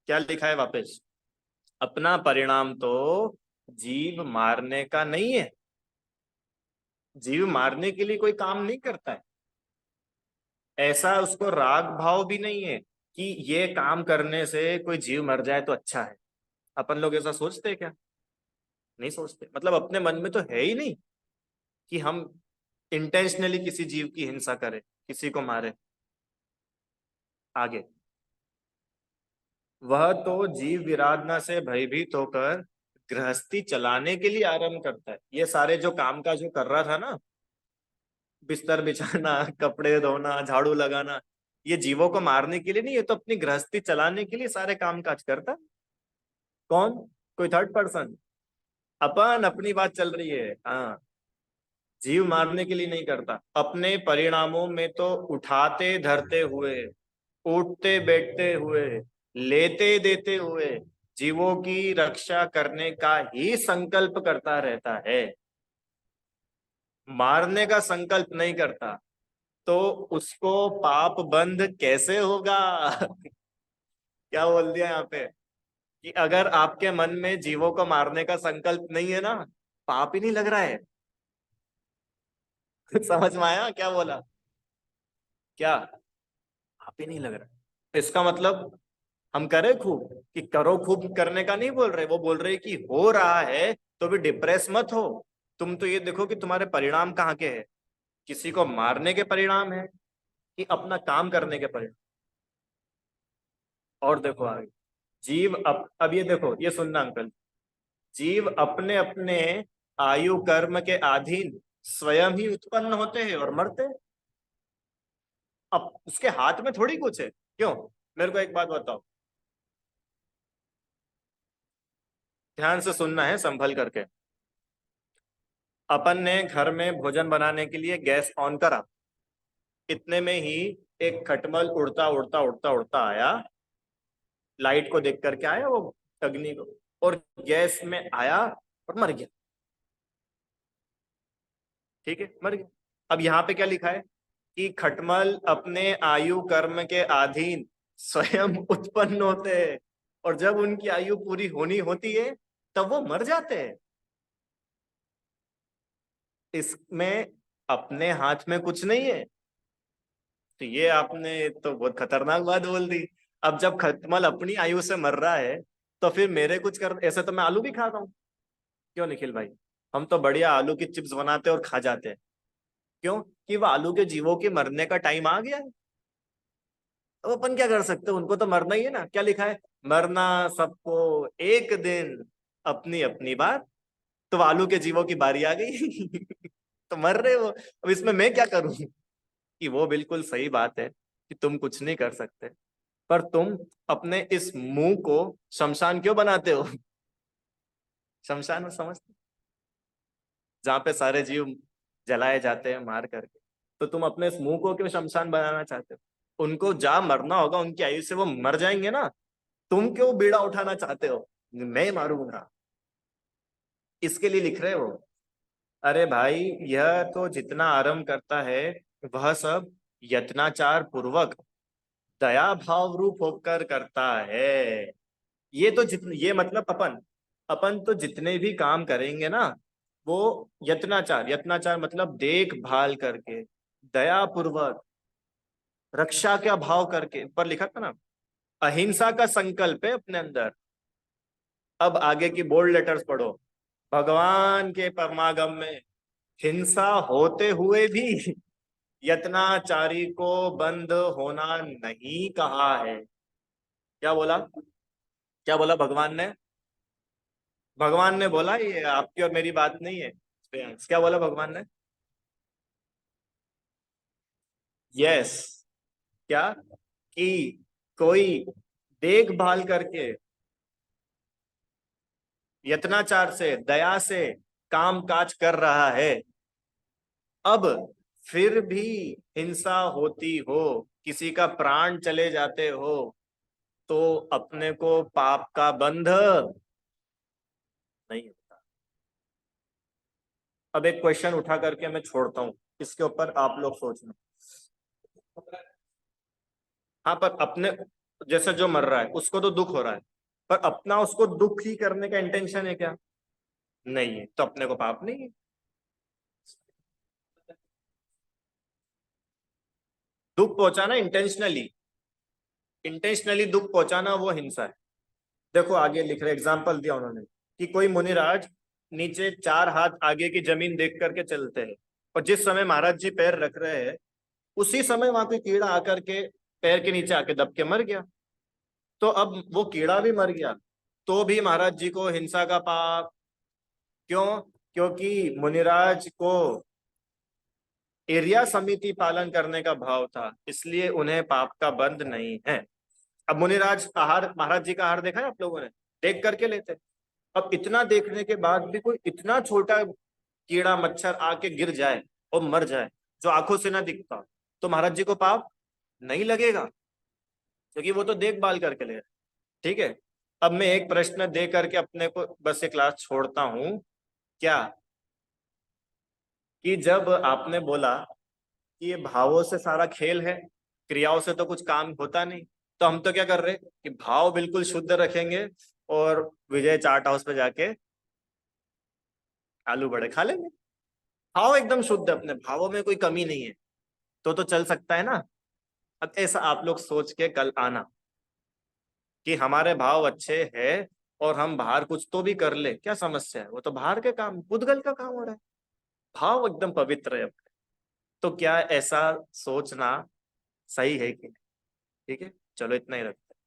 Speaker 2: क्या लिखा है वापस? अपना परिणाम तो जीव मारने का नहीं है। जीव मारने के लिए कोई काम नहीं करता है। ऐसा उसको राग भाव भी नहीं है कि ये काम करने से कोई जीव मर जाए तो अच्छा है। अपन लोग ऐसा सोचते हैं क्या? नहीं सोचते। मतलब अपने मन में तो है ही नहीं कि हम इंटेंशनली किसी जीव की हिंसा करें, किसी को मारे। आगे, वह तो जीव विराधना से भयभीत होकर गृहस्थी चलाने के लिए आरंभ करता है। ये सारे जो काम काज जो कर रहा था ना, बिस्तर बिछाना, कपड़े धोना, झाड़ू लगाना, ये जीवों को मारने के लिए नहीं, ये तो अपनी गृहस्थी चलाने के लिए सारे काम काज करता। कौन? कोई थर्ड पर्सन? अपन अपनी बात चल रही है, हाँ। जीव मारने के लिए नहीं करता। अपने परिणामों में तो उठाते धरते हुए, उठते बैठते हुए, लेते देते हुए जीवों की रक्षा करने का ही संकल्प करता रहता है, मारने का संकल्प नहीं करता। तो उसको पाप बंध कैसे होगा? क्या बोल दिया यहाँ पे कि अगर आपके मन में जीवों को मारने का संकल्प नहीं है ना, पाप ही नहीं लग रहा है। समझ में आया क्या बोला? क्या? पाप ही नहीं लग रहा। इसका मतलब हम करें खूब, कि करो खूब करने का नहीं बोल रहे, वो बोल रहे कि हो रहा है तो भी डिप्रेस मत हो। तुम तो ये देखो कि तुम्हारे परिणाम कहाँ के हैं। किसी को मारने के परिणाम है कि अपना काम करने के परिणाम? और देखो आगे, जीव अब ये देखो, ये सुनना अंकल। जीव अपने अपने आयु कर्म के अधीन स्वयं ही उत्पन्न होते हैं और मरते हैं। अब उसके हाथ में थोड़ी कुछ है। क्यों? मेरे को एक बात बताओ, ध्यान से सुनना है संभल करके। अपन ने घर में भोजन बनाने के लिए गैस ऑन करा, इतने में ही एक खटमल उड़ता उड़ता उड़ता उड़ता आया, लाइट को देख करके आया वो, अग्नि को, और गैस में आया और मर गया। ठीक है, मर गया। अब यहाँ पे क्या लिखा है कि खटमल अपने आयु कर्म के अधीन स्वयं उत्पन्न होते हैं, और जब उनकी आयु पूरी होनी होती है तब वो मर जाते हैं। इसमें अपने हाथ में कुछ नहीं है। तो ये आपने तो बहुत खतरनाक बात बोल दी। अब जब खटमल अपनी आयु से मर रहा है तो फिर मेरे कुछ कर, ऐसे तो मैं आलू भी खाता हूँ। क्यों निखिल भाई? हम तो बढ़िया आलू की चिप्स बनाते हैं और खा जाते हैं। क्यों? कि वो आलू के जीवों के मरने का टाइम आ गया है। अब अपन क्या कर सकते हैं, उनको तो मरना ही है ना। क्या लिखा है? मरना सबको एक दिन, अपनी अपनी बात। तो आलू के जीवों की बारी आ गई। तो मर रहे हो, अब इसमें मैं क्या करूं? कि वो बिल्कुल सही बात है कि तुम कुछ नहीं कर सकते, पर तुम अपने इस मुंह को शमशान क्यों बनाते हो? शमशान में समझते, जहाँ पे सारे जीव जलाए जाते हैं मार करके, तो तुम अपने इस मुंह को क्यों शमशान बनाना चाहते हो? उनको जा मरना होगा, उनकी आयु से वो मर जाएंगे ना। तुम क्यों बीड़ा उठाना चाहते हो? मैं मारूंगा, इसके लिए लिख रहे हो? अरे भाई, यह तो जितना आरंभ करता है वह सब यत्नाचार पूर्वक दया भाव रूप होकर करता है। ये तो जितने, ये मतलब अपन अपन तो जितने भी काम करेंगे ना, वो यत्नाचार, यत्नाचार मतलब देखभाल करके, दया पूर्वक, रक्षा का भाव करके, पर लिखा था ना, अहिंसा का संकल्प है अपने अंदर। अब आगे की बोल्ड लेटर्स पढ़ो। भगवान के परमागम में हिंसा होते हुए भी यत्नाचारी को बंद होना नहीं कहा है। क्या बोला? क्या बोला भगवान ने? भगवान ने बोला, ये आपकी और मेरी बात नहीं है। क्या बोला भगवान ने? यस। क्या? कि कोई देखभाल करके, यत्नाचार से, दया से काम काज कर रहा है, अब फिर भी हिंसा होती हो, किसी का प्राण चले जाते हो, तो अपने को पाप का बंध नहीं होता। अब एक क्वेश्चन उठा करके मैं छोड़ता हूं, इसके ऊपर आप लोग सोचना। हाँ, पर अपने जैसे जो मर रहा है उसको तो दुख हो रहा है, पर अपना उसको दुख ही करने का इंटेंशन है क्या? नहीं है, तो अपने को पाप नहीं है। दुख पहुंचाना इंटेंशनली, इंटेंशनली दुख पहुंचाना वो हिंसा है। देखो आगे लिख रहे, एग्जाम्पल दिया उन्होंने कि कोई मुनिराज नीचे 4 हाथ आगे की जमीन देख करके चलते हैं, और जिस समय महाराज जी पैर रख रहे हैं उसी समय वहां कोई कीड़ा आकर के पैर के नीचे आके दब के मर गया। तो अब वो कीड़ा भी मर गया, तो भी महाराज जी को हिंसा का पाप। क्यों? क्योंकि मुनिराज को एरिया समिति पालन करने का भाव था, इसलिए उन्हें पाप का बंध नहीं है। अब मुनिराज आहार, महाराज जी का आहार देखा है आप लोगों ने? देख करके लेते। अब इतना देखने के बाद भी कोई इतना छोटा कीड़ा मच्छर आके गिर जाए और मर जाए, जो आंखों से ना दिखता, तो महाराज जी को पाप नहीं लगेगा, क्योंकि वो तो देखभाल करके ले रहे। ठीक है। अब मैं एक प्रश्न दे करके अपने को बस ये क्लास छोड़ता हूं। क्या? कि जब आपने बोला कि ये भावों से सारा खेल है, क्रियाओं से तो कुछ काम होता नहीं, तो हम तो क्या कर रहे कि भाव बिल्कुल शुद्ध रखेंगे, और विजय चाट हाउस पे जाके आलू बड़े खा लेंगे। भाव एकदम शुद्ध है, अपने भावों में कोई कमी नहीं है, तो चल सकता है ना। अब ऐसा आप लोग सोच के कल आना कि हमारे भाव अच्छे हैं, और हम बाहर कुछ तो भी कर ले, क्या समस्या है? वो तो बाहर के काम, पुद्गल का काम हो रहा है। भाव एकदम पवित्र है अपने। तो क्या ऐसा सोचना सही है कि नहीं? ठीक है, चलो इतना ही रखते हैं।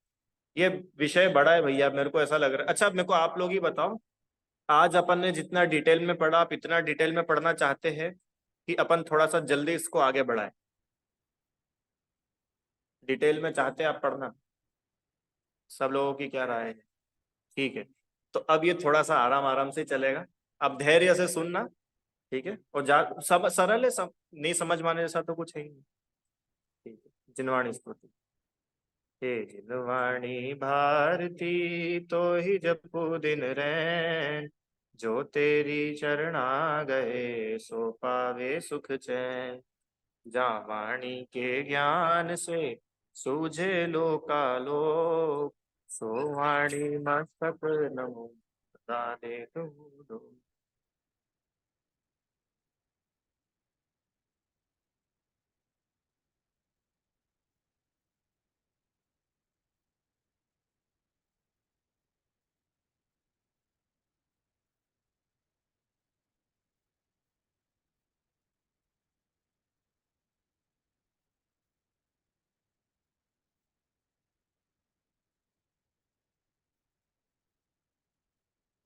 Speaker 2: ये विषय बड़ा है भैया, मेरे को ऐसा लग रहा है। अच्छा, अब मेरे को आप लोग ही बताओ, आज अपन ने जितना डिटेल में पढ़ा, आप इतना डिटेल में पढ़ना चाहते हैं कि अपन थोड़ा सा जल्दी इसको आगे बढ़ाएं? डिटेल में चाहते हैं आप पढ़ना? सब लोगों की क्या राय है? ठीक है, तो अब ये थोड़ा सा आराम आराम से चलेगा। अब धैर्य से सुनना। ठीक है, और सब सरल है, सब नहीं समझ माने जैसा तो कुछ है ही नहीं। ठीक है, जिनवाणी स्तुति। हे जिनवाणी भारती, तो ही जपू दिन रैन, जो तेरी चरणा गए सो पावे सुख चैन। जा वाणी के ज्ञान से सूझे लोकालोक, सो वाणी मस्तक नमो दाने दो।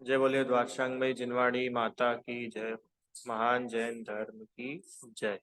Speaker 2: जय बोलिए द्वारशांग भाई जिनवाड़ी माता की जय। महान जैन धर्म की जय।